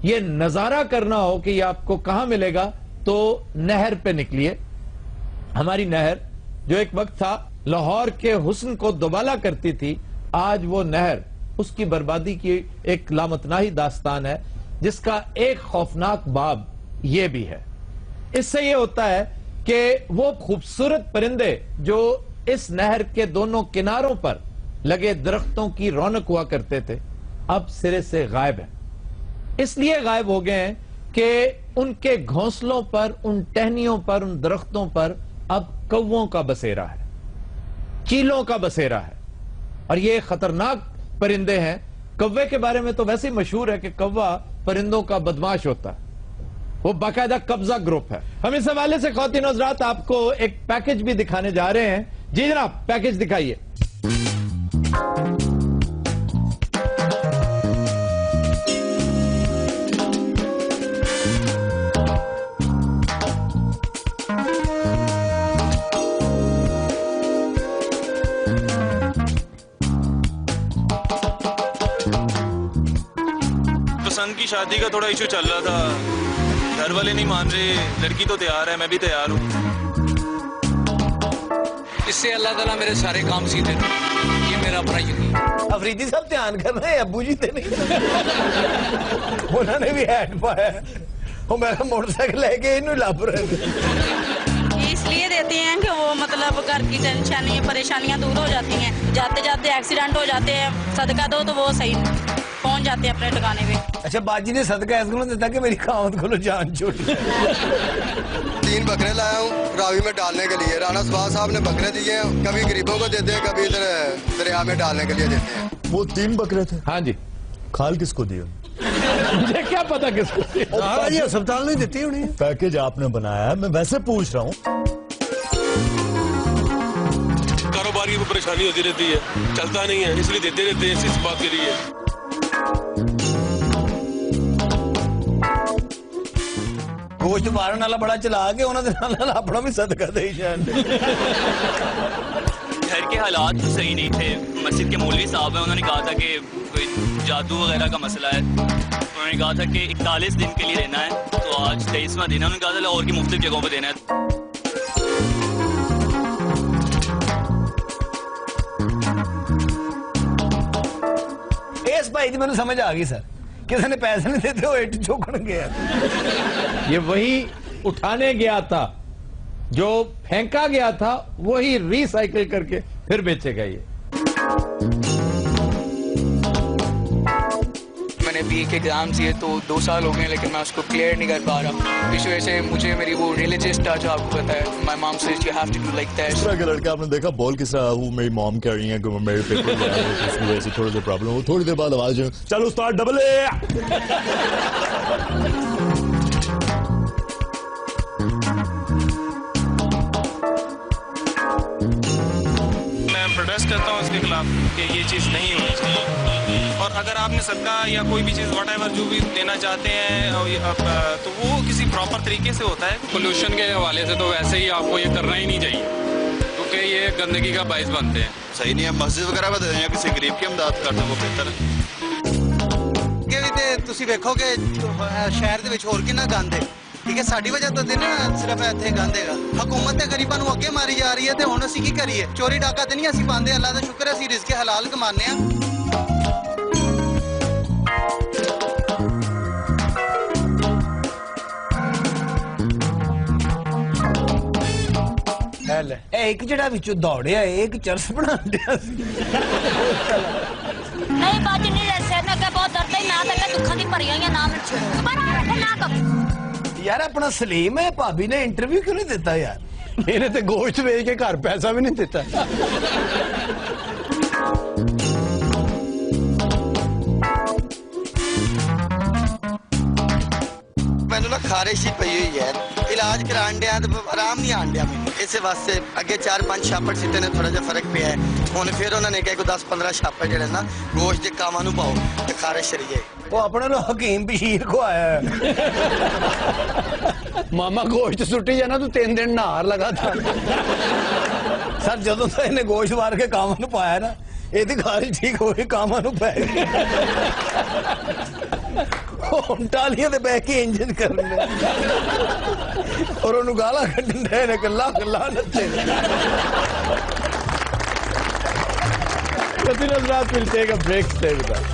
Speaker 1: ये नजारा करना हो कि ये आपको कहां मिलेगा, तो नहर पे निकलिए। हमारी नहर जो एक वक्त था लाहौर के हुस्न को दुबाला करती थी, आज वो नहर उसकी बर्बादी की एक लामतनाही दास्तान है, जिसका एक खौफनाक बाब ये भी है। इससे ये होता है कि वो खूबसूरत परिंदे जो इस नहर के दोनों किनारों पर लगे दरख्तों की रौनक हुआ करते थे, अब सिरे से गायब हैं। इसलिए गायब हो गए हैं कि उनके घोंसलों पर, उन टहनियों पर, उन दरख्तों पर अब कौवों का बसेरा है, चीलों का बसेरा है, और ये खतरनाक परिंदे हैं। कौवे के बारे में तो वैसे ही मशहूर है कि कौवा परिंदों का बदमाश होता है, वो बाकायदा कब्जा ग्रुप है। हम इस हवाले से ख्वातीन और हज़रात आपको एक पैकेज भी दिखाने जा रहे हैं। जी जनाब, पैकेज दिखाइए।
Speaker 13: पसंद की शादी का थोड़ा इशू चल रहा था, घर वाले नहीं मान रहे, लड़की तो तैयार है, मैं भी तैयार हूँ।
Speaker 14: इससे अल्लाह ताला मेरे सारे काम सीधे, ये मेरा अपना यकीन।
Speaker 3: अफरीदी साहब ध्यान करना है, अब्बू जी थे नहीं उन्होंने भी हैट पाया, वो मेरा मोटरसाइकिल लेके इन्हों लभ रहे थे।
Speaker 15: इसलिए देते हैं कि वो मतलब घर की टेंशन, परेशानियां दूर हो जाती हैं। जाते जाते एक्सीडेंट हो जाते हैं, सदका दो तो वो सही पहुंच जाते हैं अपने ठिकाने पे।
Speaker 3: अच्छा बाजी ने सदका ऐसा देता कि मेरी खामत को जान छूट।
Speaker 16: 3 बकरे लाया हूँ रावी में डालने के लिए। राणा सवाल साहब ने बकरे दिए हैं, कभी गरीबों को देते हैं, कभी इधर दरिया में डालने के लिए देते हैं।
Speaker 4: वो 3 बकरे थे?
Speaker 1: हाँ जी।
Speaker 4: खाल किसको दिया?
Speaker 1: मुझे क्या पता किसको दिया?
Speaker 3: ये अस्पताल नहीं देती उन्हें।
Speaker 4: पैकेज आपने बनाया है, मैं वैसे पूछ रहा हूँ।
Speaker 17: को परेशानी होती रहती है, चलता नहीं है, इसलिए देते रहते हैं इस बात के लिए।
Speaker 3: गोश्त मारन वाला बड़ा चला के उन्होंने अपना भी सदका दे जान।
Speaker 18: घर के हालात सही नहीं थे। मस्जिद के मौलवी साहब हैं, उन्होंने कहा था कि कोई जादू वगैरह का मसला है। उन्होंने कहा था कि 41 दिन के लिए रहना है, तो आज 23वां दिन है। उन्होंने कहा था लाहौर की मुख्तलिफ जगहों पर देना है।
Speaker 3: इस भाई की मैंने समझ आ गई सर, किसी ने पैसे नहीं देते, वो इट चौकड़ गया।
Speaker 1: ये वही उठाने गया था, जो फेंका गया था वही रिसाइकिल करके फिर बेचेगा ये।
Speaker 14: मैंने BA के एग्जाम दिए तो 2 साल हो गए, लेकिन मैं उसको क्लियर नहीं कर पा रहा। इस वजह से मुझे मेरी वो रिलीजियस था जो आपको पता है, my mom says you have to do like that.
Speaker 4: इस तरह के लड़का आपने देखा बॉल किस तरह वो मेरी मॉम कह रही है कि वो मेरे पेपर में इसकी वजह से थोड़ी सी प्रॉब्लम हो, थोड़ी देर बाद आवाज चलो उस्ताद डबल ए।
Speaker 13: मैं प्रोटेस्ट करता हूँ इसके खिलाफ कि ये चीज़ नहीं होनी चाहिए। और अगर आपने सदका या कोई भी चीज़ व्हाटएवर जो भी देना चाहते हैं तो वो किसी प्रॉपर तरीके से होता है।
Speaker 14: पोल्यूशन के हवाले से तो वैसे ही आपको ये करना ही नहीं चाहिए, क्योंकि ये गंदगी का बाइस बनते हैं।
Speaker 19: सही नहीं है, मस्जिद वगैरह में दे दें या किसी गरीब की मदद करना वो बेहतर है।
Speaker 20: ਤੁਸੀਂ ਵੇਖੋਗੇ ਸ਼ਹਿਰ ਦੇ ਵਿੱਚ ਹੋਰ ਕਿੰਨਾ ਗੰਦ ਹੈ, ਠੀਕ ਹੈ, ਸਾਡੀ ਵਜ੍ਹਾ ਤੋਂ ਤੇ ਨਾ ਸਿਰਫ ਇੱਥੇ ਗੰਦ ਹੈਗਾ। ਹਕੂਮਤ ਤੇ ਗਰੀਬਾਂ ਨੂੰ ਅੱਗੇ ਮਾਰੀ ਜਾ ਰਹੀ ਹੈ, ਤੇ ਹੁਣ ਅਸੀਂ ਕੀ ਕਰੀਏ? ਚੋਰੀ ਡਾਕਾ ਤੇ ਨਹੀਂ ਅਸੀਂ ਪਾਉਂਦੇ, ਅੱਲਾ ਦਾ ਸ਼ੁਕਰ ਹੈ ਅਸੀਂ ਰਿਜ਼ਕ ਹਲਾਲ ਕਮਾਉਂਦੇ ਆ।
Speaker 3: ਇੱਕ ਜਿਹੜਾ ਵਿੱਚੋਂ ਦੌੜਿਆ ਇੱਕ ਚਰਸ ਬਣਾ ਦਿਆ ਸੀ।
Speaker 21: नहीं बाजी नहीं रह सकते, मैं बहुत डरता ही ना तक दुखा की भरी हुई नाम ना कर।
Speaker 3: यार अपना सलीम है, भाभी ने इंटरव्यू क्यों नहीं देता यार? मैंने तो गोश्त बेच के घर पैसा भी नहीं देता।
Speaker 20: मैंने ना खारिश ही पई हुई है, इलाज करान दिया तो आराम नहीं आन दिया मैंने। इस वास्ते अगे 4-5 छापड़ सीटे ने थोड़ा जा फर्क पिया है। हुण फिर उन्होंने कहा 10-15 छापड़ जड़े ना गोश्त के कामां नूं पाओ ते खारिश रही है।
Speaker 3: वो अपने लो हकीम बशीर को आया है। मामा गोश्त सुट्टी जाना तू 3 दिन नहार लगा था। सर जदों तो इन्हें गोश्त मार के कामां नूं पाया ना, ਇਹਦੀ ਖਾਰਿਸ਼ ਠੀਕ ਹੋਈ, ਕਾਮਾਂ ਨੂੰ ਪੈ ਗਈ। ਹੁਣ ਟਾਲੀਆਂ ਤੇ ਬਹਿ ਕੇ ਇੰਜਨ ਕਰਨ ਔਰ ਉਹਨੂੰ ਗਾਲਾਂ ਕੱਢਣ ਦੇ ਨੇ, ਕੱਲਾ ਕੱਲਾ ਨੱਚੇ।
Speaker 1: We'll take a break. Stay with us.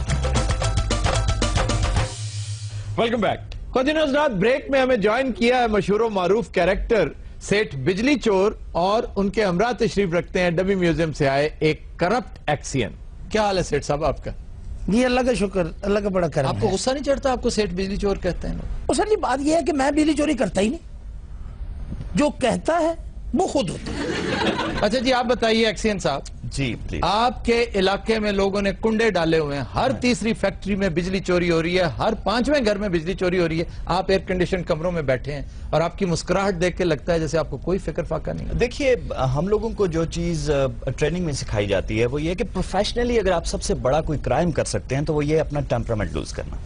Speaker 1: Welcome back. Continuous break में हमें ज्वाइन किया है मशहूर मारूफ कैरेक्टर सेठ बिजली चोर, और उनके हमरा तशरीफ रखते हैं डमी म्यूजियम से आए एक करप्ट एक्सियन। क्या हाल है सेठ साहब आपका?
Speaker 12: जी अल्लाह का शुक्र, अल्लाह का बड़ा करम।
Speaker 1: आपको गुस्सा नहीं चढ़ता? आपको सेठ बिजली चोर कहते हैं लोग।
Speaker 12: सर जी बात यह है कि मैं बिजली चोरी करता ही नहीं, जो कहता है वो खुद होता है।
Speaker 1: अच्छा जी आप बताइए एक्सियन साहब
Speaker 4: जी प्लीज।
Speaker 1: आपके इलाके में लोगों ने कुंडे डाले हुए हैं, हर तीसरी फैक्ट्री में बिजली चोरी हो रही है, हर 5वें घर में बिजली चोरी हो रही है। आप एयर कंडीशन कमरों में बैठे हैं और आपकी मुस्कुराहट देख के लगता है जैसे आपको कोई फिक्र फाका नहीं।
Speaker 4: देखिए हम लोगों को जो चीज ट्रेनिंग में सिखाई जाती है वो ये कि प्रोफेशनली अगर आप सबसे बड़ा कोई क्राइम कर सकते हैं तो वो ये अपना टेम्परामेंट लूज करना।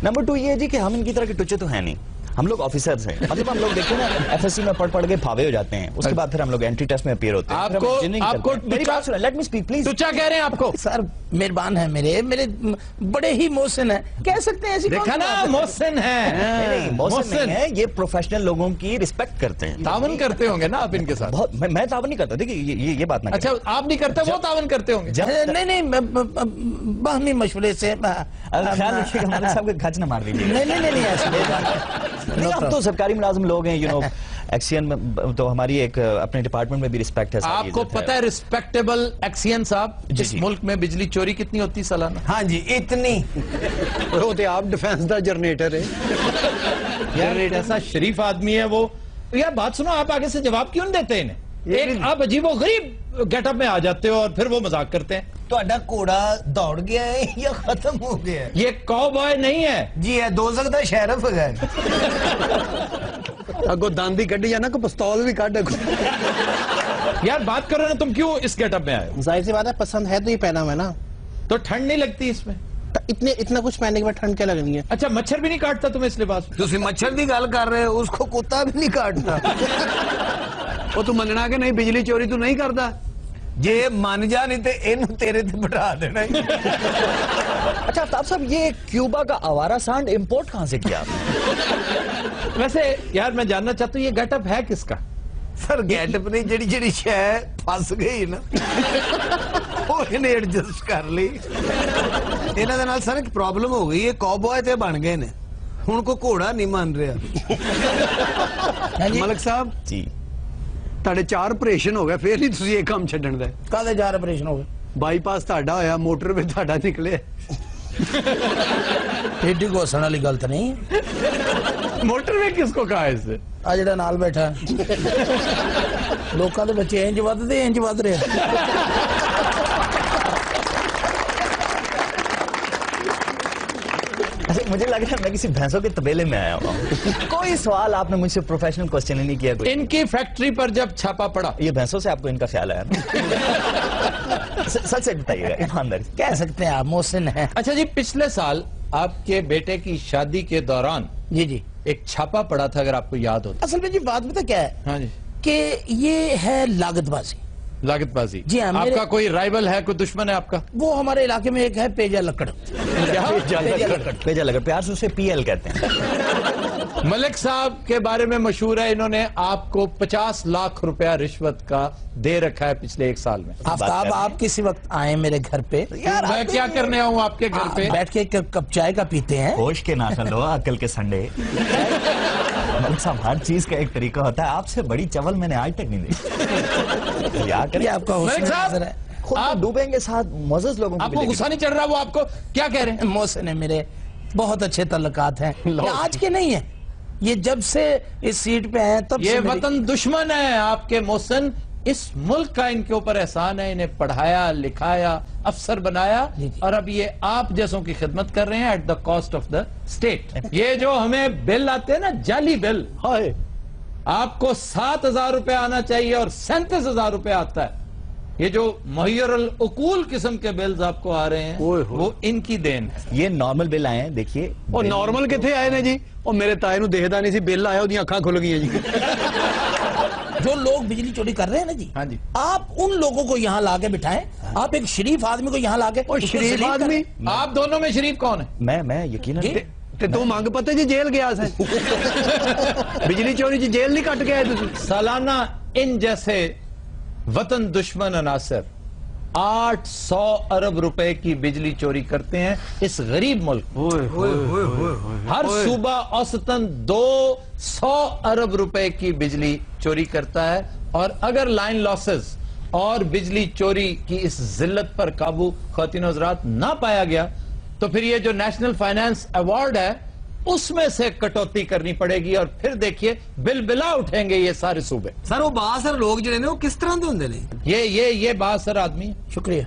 Speaker 4: नंबर 2 ये है जी कि हम इनकी तरह के टुच्चे तो हैं नहीं, हम लोग ऑफिसर्स हैं। मतलब हम लोग देखिए ना FSC में पढ़ के फावे हो जाते हैं, उसके बाद फिर हम लोग एंट्री टेस्ट में अपीयर होते हैं।
Speaker 12: आपको
Speaker 4: मेरी बात सुनो, लेट मी स्पीक प्लीज।
Speaker 1: टुच्चा कह रहे हैं आपको?
Speaker 12: सर मेहरबान है, मेरे बड़े ही मोहसिन है, कह सकते हैं ऐसी
Speaker 1: देखा ना, मोहसिन है।
Speaker 4: नहीं मोहसिन नहीं है, ये प्रोफेशनल लोगों की रिस्पेक्ट करते हैं,
Speaker 1: तावन करते होंगे ना आप इनके साथ?
Speaker 4: बहुत। मैं तावन नहीं करता, देखिए ये बात ना।
Speaker 1: अच्छा आप नहीं करते, वो तावन करते होंगे?
Speaker 12: नहीं बाहमी मशवरे से
Speaker 4: ख्याल रखिएगा हमारे साहब के खच ना मार दीजिए।
Speaker 12: नहीं ऐसा
Speaker 4: नहीं, आप तो सरकारी मुलाजिम लोग हैं, एक्सियन में तो हमारी एक अपने डिपार्टमेंट में भी रिस्पेक्ट है।
Speaker 1: आपको पता है रिस्पेक्टेबल एक्सियन साहब इस मुल्क में बिजली चोरी कितनी होती है सालाना?
Speaker 3: हाँ जी इतनी। वो तो आप डिफेंस का जनरेटर है
Speaker 1: यार, ऐसा शरीफ आदमी है वो। यार बात सुनो, आप आगे से जवाब क्यों नहीं देते इन्हें? एक आप अजीबो गरीब गेटअप में आ जाते हो और फिर वो मजाक करते हैं।
Speaker 3: ਤੁਹਾਡਾ ਘੋੜਾ ਦੌੜ ਗਿਆ ਹੈ ਜਾਂ ਖਤਮ ਹੋ ਗਿਆ ਹੈ?
Speaker 1: ये कॉबॉय नहीं है
Speaker 3: जी, है दोजख ਦਾ ਸ਼ੈਰਫ ਹੈ। ਅੱਗੋਂ ਦੰਦ ਹੀ ਕੱਢੀ ਜਾਣਾ, ਕੋ ਪਿਸਤੌਲ ਵੀ ਕੱਢ।
Speaker 1: यार बात करो ना, तुम क्यों इस गेटअप में आए हो?
Speaker 12: जाहिर सी बात है, पसंद है तो ये पहना हुआ है ना।
Speaker 1: तो ठंड नहीं लगती इसमें?
Speaker 12: इतना कुछ पहनने के बाद ठंड क्या लगनी है?
Speaker 1: अच्छा, मच्छर भी नहीं काटता तुम्हें इस लिबास में?
Speaker 9: ਤੁਸੀਂ ਮੱਛਰ ਦੀ ਗੱਲ ਕਰ ਰਹੇ ਹੋ, ਉਸको ਕੁੱਤਾ भी नहीं काटता। ਉਹ ਤੂੰ ਮੰਨਣਾ ਕਿ ਨਹੀਂ ਬਿਜਲੀ ਚੋਰੀ ਤੂੰ ਨਹੀਂ ਕਰਦਾ?
Speaker 4: ਜੇ ਮੰਨ ਜਾ नहीं तो ਇਹਨੂੰ ਤੇਰੇ ਤੇ ਬਿਠਾ देना ही।
Speaker 6: अच्छा आफ्ताब साहब, ये क्यूबा का आवारा सांड इंपोर्ट कहाँ से किया आपने?
Speaker 1: वैसे यार मैं जानना चाहता हूँ ये गेटअप है किसका?
Speaker 4: सर गेटअप नहीं, ਜਿਹੜੀ ਸ਼ੈ ਫਸ ਗਈ ਨਾ ਉਹ ਇਹਨੇ ਐਡਜਸਟ ਕਰ ਲਈ। ਇਹਨਾਂ ਦੇ ਨਾਲ ਸਰ ਇੱਕ ਪ੍ਰੋਬਲਮ ਹੋ ਗਈ, ਇਹ ਕੌਬੋਏ ਤੇ ਬਣ ਗਏ ਨੇ, ਹੁਣ ਕੋਈ ਘੋੜਾ ਨਹੀਂ ਮੰਨ ਰਿਹਾ।
Speaker 9: ਮਲਕ ਸਾਹਿਬ
Speaker 6: जी,
Speaker 9: ਤੁਹਾਡੇ 4 ਆਪਰੇਸ਼ਨ ਹੋ ਗਏ, ਫੇਰ ਨਹੀਂ ਤੁਸੀਂ ਇਹ ਕੰਮ ਛੱਡਣ ਦਾ?
Speaker 12: ਕਾਹਦੇ 4 ਆਪਰੇਸ਼ਨ ਹੋ ਗਏ?
Speaker 9: ਬਾਈਪਾਸ ਤੁਹਾਡਾ ਹੋਇਆ, ਮੋਟਰਵੇ ਤੁਹਾਡਾ ਨਿਕਲਿਆ।
Speaker 12: ਏਡੀ ਕੋ ਹੱਸਣ ਵਾਲੀ ਗੱਲ ਤਾਂ ਨਹੀਂ।
Speaker 1: मोटरवे किसको कहा है इससे?
Speaker 12: ਆ ਜਿਹੜਾ ਨਾਲ ਬੈਠਾ ਲੋਕਾਂ ਦੇ ਬੱਚੇ ਇੰਜ ਵੱਧਦੇ ਇੰਜ ਵੱਧ ਰਿਹਾ।
Speaker 6: अच्छा मुझे लग रहा है मैं किसी भैंसों के तबेले में आया हुआ हूँ। कोई सवाल आपने मुझसे प्रोफेशनल क्वेश्चन ही नहीं किया कोई।
Speaker 1: इनकी फैक्ट्री पर जब छापा पड़ा,
Speaker 6: ये भैंसों से आपको इनका ख्याल आया ना? सच सच बताइएगा ईमानदारी।
Speaker 12: कह सकते हैं आप मोहसिन हैं।
Speaker 1: अच्छा जी, पिछले साल आपके बेटे की शादी के दौरान
Speaker 12: जी जी
Speaker 1: एक छापा पड़ा था, अगर आपको याद हो।
Speaker 12: असल में जी बात पता क्या है?
Speaker 1: हाँ जी,
Speaker 12: कि ये है लागतबाजी।
Speaker 1: लागतबाजी?
Speaker 12: जी हाँ,
Speaker 1: आपका कोई राइवल है, कोई दुश्मन है आपका?
Speaker 12: वो हमारे इलाके में एक है पेजा लकड़।
Speaker 6: पेजा लकड़, प्यार से उसे PL कहते हैं।
Speaker 1: मलिक साहब के बारे में मशहूर है, इन्होंने आपको 50 लाख रुपया रिश्वत का दे रखा है पिछले 1 साल में।
Speaker 12: आफ्ताब, आप किसी वक्त आए मेरे घर पे?
Speaker 1: यार मैं क्या करने आऊँ आपके घर पे?
Speaker 12: बैठ के एक कप चाय का पीते हैं।
Speaker 6: होश के ना लो, अकल के संडे। मलिक साहब, हर चीज का एक तरीका होता है, आपसे बड़ी चवल मैंने आज तक नहीं देखी। क्या करें
Speaker 12: आपका
Speaker 1: मलिक साहब,
Speaker 6: खुद आप डूबेंगे साथ मोज़ज़ लोगों को।
Speaker 1: आपको गुस्सा नहीं चढ़ रहा? वो आपको क्या कह रहे हैं?
Speaker 12: मोहसिन है मेरे, बहुत अच्छे तल्लुकात हैं। ये आज के नहीं है, ये जब से इस सीट पे हैं तब
Speaker 1: ये
Speaker 12: से
Speaker 1: वतन दुश्मन है आपके मोहसिन। इस मुल्क का इनके ऊपर एहसान है, इन्हें पढ़ाया लिखाया, अफसर बनाया, और अब ये आप जैसों की खिदमत कर रहे हैं at the cost of the state. ये जो हमें बिल आते हैं ना, जाली बिल, आपको 7,000 रुपए आना चाहिए और 37,000 रुपए आता है। ये जो मुहैयरुल उकूल किस्म के बिल्स आपको आ रहे हैं, वो इनकी देन है।
Speaker 6: ये नॉर्मल बिल आए हैं, देखिए।
Speaker 9: और नॉर्मल कितने आए ने जी? और मेरे ताए नूं देखदा नहीं सी, बिल आया उहदी अखां खुल गई जी।
Speaker 12: जो लोग बिजली चोरी कर रहे हैं ना जी,
Speaker 1: हाँ जी,
Speaker 12: आप उन लोगों को यहाँ लाके बिठाएं। आप एक शरीफ आदमी को यहाँ लाके,
Speaker 9: और शरीफ आदमी,
Speaker 12: आप दोनों में शरीफ कौन है?
Speaker 6: मैं यकीनन।
Speaker 9: ते तू मंग पते जी जेल गया से बिजली चोरी जी जेल नहीं कट के आए तुसी?
Speaker 1: सालाना इन जैसे वतन दुश्मन अनासर 800 अरब रुपए की बिजली चोरी करते हैं इस गरीब मुल्क। हर सूबा औसतन 200 अरब रुपए की बिजली चोरी करता है, और अगर लाइन लॉसेस और बिजली चोरी की इस जिल्लत पर काबू ख्वातीन हज़रात ना पाया गया, तो फिर ये जो नेशनल फाइनेंस अवार्ड है उसमें से कटौती करनी पड़ेगी, और फिर देखिए बिलबिला उठेंगे ये सारे सूबे।
Speaker 9: सर वो बासर लोग जिन्हें ने वो किस तरह के होंगे ने?
Speaker 1: ये बासर आदमी है।
Speaker 12: शुक्रिया।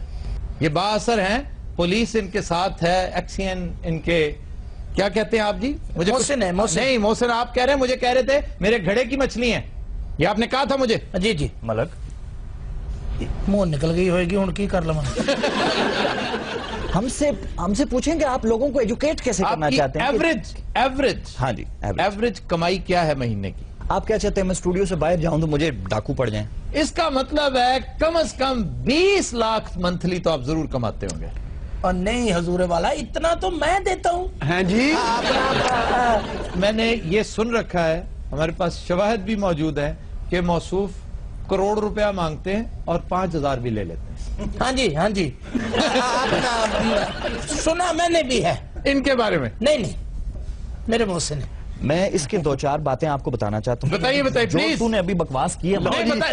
Speaker 1: ये बासर हैं, पुलिस इनके साथ है, एक्सियन इनके, क्या कहते हैं आप जी? मुझे
Speaker 12: मोहसिन है, मोहसिन।
Speaker 1: नहीं मोहसिन आप कह रहे हैं, मुझे कह रहे थे मेरे घड़े की मछली है, ये आपने कहा था मुझे।
Speaker 12: जी जी।
Speaker 6: मलक
Speaker 12: मुंह निकल गई होगी, हुण की कर लवां?
Speaker 6: हमसे पूछेंगे आप लोगों को एजुकेट कैसे करना चाहते हैं?
Speaker 1: एवरेज
Speaker 6: हाँ जी,
Speaker 1: एवरेज कमाई क्या है महीने की?
Speaker 6: आप क्या चाहते हैं मैं स्टूडियो से बाहर जाऊं तो मुझे डाकू पड़ जाएं?
Speaker 1: इसका मतलब है कम से कम 20 लाख मंथली तो आप जरूर कमाते होंगे।
Speaker 12: और नहीं हजूर वाला, इतना तो मैं देता हूँ।
Speaker 1: हैं जी? मैंने ये सुन रखा है, हमारे पास शवाहिद भी मौजूद है कि मौसूफ करोड़ रुपया मांगते हैं और 5,000 भी ले लेते हैं।
Speaker 12: हाँ जी हाँ जी। सुना मैंने भी है
Speaker 1: इनके बारे में।
Speaker 12: नहीं मेरे मोहसिन है।
Speaker 6: मैं इसके 2-4 बातें आपको बताना चाहता हूँ।
Speaker 1: बताइए प्लीज।
Speaker 6: तूने अभी बकवास की है,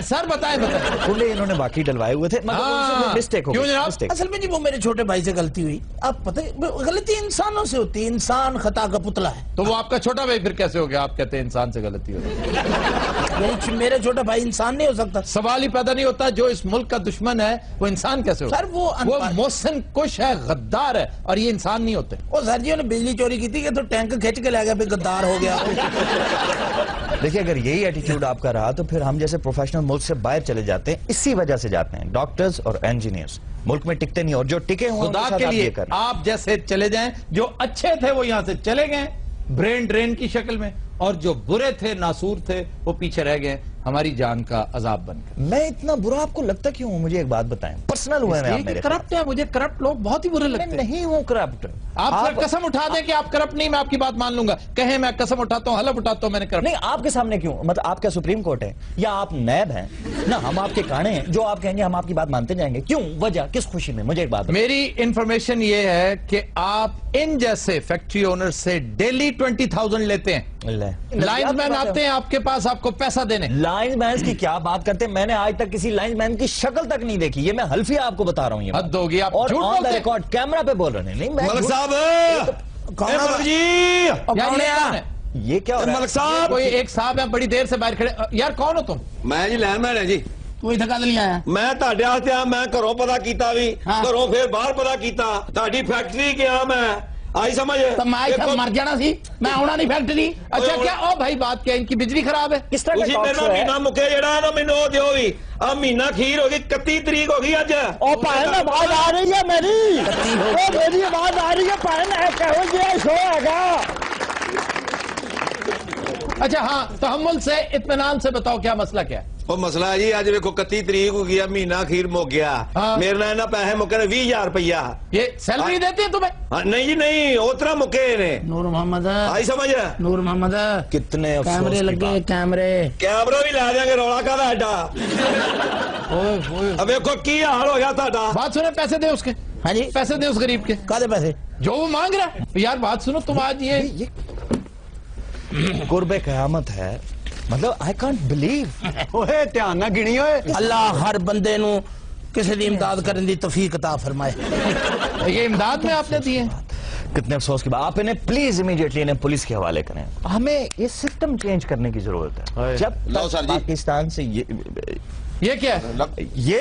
Speaker 1: सर बताए
Speaker 6: खुले इन्होंने बाकी डलवाए हुए थे, मतलब मिस्टेक हो गई।
Speaker 12: असल में जी वो मेरे छोटे भाई से गलती हुई। आप पता है गलती इंसानों से होती है, इंसान खता का पुतला है।
Speaker 1: तो वो आपका छोटा भाई फिर कैसे हो गया? आप कहते हैं इंसान से गलती हो रही।
Speaker 12: मेरा छोटा भाई इंसान नहीं हो सकता।
Speaker 1: सवाल ही पैदा नहीं होता, जो इस मुल्क का दुश्मन है वो इंसान कैसे हो?
Speaker 12: सर वो
Speaker 1: मोहसिन कुश है, गद्दार है, और ये इंसान नहीं होते।
Speaker 12: वो सर जी ने बिजली चोरी की थी कि तो टैंक खींच के ले गया, फिर गद्दार हो गया।
Speaker 4: دیکھیے اگر یہی ایٹیٹیوڈ آپ کا رہا تو پھر ہم جیسے پروفیشنل ملک سے باہر چلے جاتے ہیں. اسی وجہ سے جاتے ہیں. ڈاکٹرز اور انجینئرز ملک میں ٹکتے نہیں, اور جو ٹکے ہوں
Speaker 1: خدا کے لیے آپ جیسے چلے جائیں, جو اچھے تھے وہ یہاں سے چلے گئے برین ڈرین کی شکل میں, اور جو برے تھے ناسور تھے وہ پیچھے رہ گئے ہماری جان کا عذاب بن کر.
Speaker 4: میں اتنا برا آپ کو لگتا کیوں ہوں؟ مجھے ایک بات بتائیں, پرسنل ہوئے ہیں آپ میرے ساتھ.
Speaker 1: کرپٹ ہے, مجھے کرپٹ لوگ بہت ہی برے لگتے ہیں.
Speaker 4: نہیں ہوں کرپٹ.
Speaker 1: آپ سر قسم اٹھا دیں کہ آپ کرپٹ نہیں, میں آپ کی بات مان لوں گا. کہیں میں قسم اٹھاتا ہوں, حلف اٹھاتا ہوں, میں نے کرپٹ
Speaker 4: نہیں. آپ کے سامنے کیوں؟ مطلب آپ کیا سپریم کورٹ ہے یا آپ نیب ہیں؟ نہ, ہم آپ کے کانے ہیں, جو آپ کہیں گے ہم آپ کی بات مانتے جائیں گے. کیوں؟ وجہ کس خوشی میں؟ مجھے ایک بات.
Speaker 1: میری انفارمیشن یہ ہے کہ آپ ان جیسے فیکٹری اونر سے ڈیلی 20,000 لیتے ہیں. لائنز مین آتے ہیں آپ کے پاس آپ کو پیسہ دینے.
Speaker 4: لائنز مین کی کیا بات کرتے ہیں؟ میں نے آج تک کسی لائنز مین کی شکل تک نہیں دیکھی. یہ میں حلفیہ آپ کو بتا رہا ہوں. یہ
Speaker 1: حد ہوگی, آپ
Speaker 4: اور
Speaker 1: جھوٹ بولتے ہیں.
Speaker 4: ریکارڈ کیمرہ پہ بول رہے ہیں. نہیں
Speaker 5: ملک صاحب,
Speaker 4: یہ کیا ہو رہا ہے؟
Speaker 1: ملک صاحب, کوئی ایک صاحب ہے بڑی دیر سے باہر کھڑے. یار کون ہو تم؟
Speaker 5: میں جی لائن مین ہے جی.
Speaker 12: تو ادھر کد نہیں آیا؟
Speaker 5: میں تہاڈے واسطے آ, میں گھروں پتا کیتا بھی, گھروں پھر باہر پتا کیتا, تہاڈی فیکٹری گیا میں. آئی سمجھ؟
Speaker 12: تو میں مر جانا سی, میں آنا نہیں فیکٹری.
Speaker 1: اچھا کیا او بھائی بات کیا, ان کی بجلی خراب ہے؟
Speaker 4: کس طرح
Speaker 5: تسی میرا مہینہ مکے جڑا نا مینوں او دیو وی. آ مہینہ کھیر ہو گئی, 31 تاریخ ہو گئی اج.
Speaker 12: او بھائی آواز آ رہی ہے میری, او میری آواز آ رہی ہے بھائی, کہو جی شو ہے گا.
Speaker 1: اچھا ہاں, تحمل سے اطمینان سے بتاؤ کیا مسئلہ کیا ہے؟
Speaker 5: وہ مسئلہ ہے جی, اج ویکھو 31 تاریخ ہو گیا, مہینہ کھیر مک گیا. میرے نال انہاں پیسے مکے 20,000 روپیہ.
Speaker 1: یہ سیلری دیتے ہیں تمہیں؟
Speaker 5: نہیں جی نہیں, اتنا مکے نے.
Speaker 12: نور محمد,
Speaker 5: آئی سمجھ؟
Speaker 12: نور محمد,
Speaker 4: کتنے
Speaker 12: کیمرے لگے, کیمرے
Speaker 5: بھی لا دیں گے, رولا کا ایڈا. اب ویکھو کی حال ہو گیا تہاڈا.
Speaker 1: بات سنیں, پیسے دیں اس کے.
Speaker 12: ہاں جی,
Speaker 1: پیسے دیں اس غریب کے.
Speaker 12: کدے پیسے
Speaker 1: جو وہ مانگ رہا ہے. یار بات سنو, تم آج یہ
Speaker 4: قرب قیامت ہے, مطلب آئی کانٹ بلیو.
Speaker 9: اوے دھیان نہ گنی ہوئے.
Speaker 12: اللہ ہر بندے نو کسی دی امداد کرنے دی توفیق عطا فرمائے.
Speaker 1: یہ امداد میں آپ نے دی ہے.
Speaker 4: کتنے افسوس کی بات. آپ انہیں پلیز امیڈیٹلی انہیں پولیس کے حوالے کریں. ہمیں یہ سسٹم چینج کرنے کی ضرورت ہے. جب تک پاکستان سے
Speaker 1: یہ کیا ہے؟
Speaker 4: یہ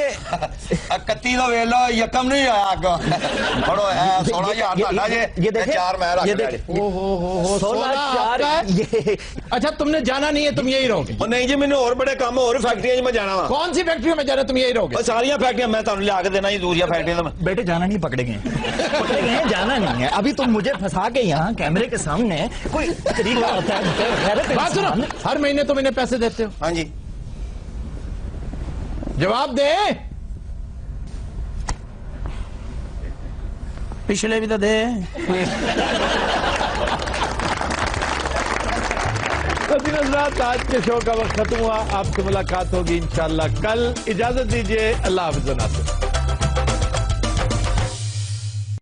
Speaker 20: 31 تو ویلو یکم نہیں آیا آگا پڑھو ہے 16,000
Speaker 4: یہ دیکھیں,
Speaker 20: 4 میں رکھ دے.
Speaker 4: 16,400.
Speaker 1: اچھا تم نے جانا نہیں ہے, تم یہی رہو گے؟
Speaker 5: نہیں جی, مینوں اور بڑے کام اور فیکٹریاں میں جانا وا.
Speaker 1: کون سی فیکٹریوں میں جانا, تم یہی رہو گے؟
Speaker 5: ساریاں فیکٹریاں میں تانوں لیا کے دینا جی, دوسری فیکٹریاں.
Speaker 4: بیٹے جانا نہیں, پکڑے گئے ہیں, جانا نہیں ہے. ابھی تم مجھے پھنسا کے یہاں کیمرے کے سامنے کوئی طریقہ ہوتا ہے.
Speaker 1: بات سنو, ہر مہینے تم انہیں پیسے دیتے ہو؟
Speaker 5: ہاں جی.
Speaker 1: جواب دے.
Speaker 12: پچھلے بھی تو دے.
Speaker 1: حضرات, آج کے شو کا وقت ختم ہوا. آپ سے ملاقات ہوگی انشاءاللہ کل. اجازت دیجیے, اللہ حافظ.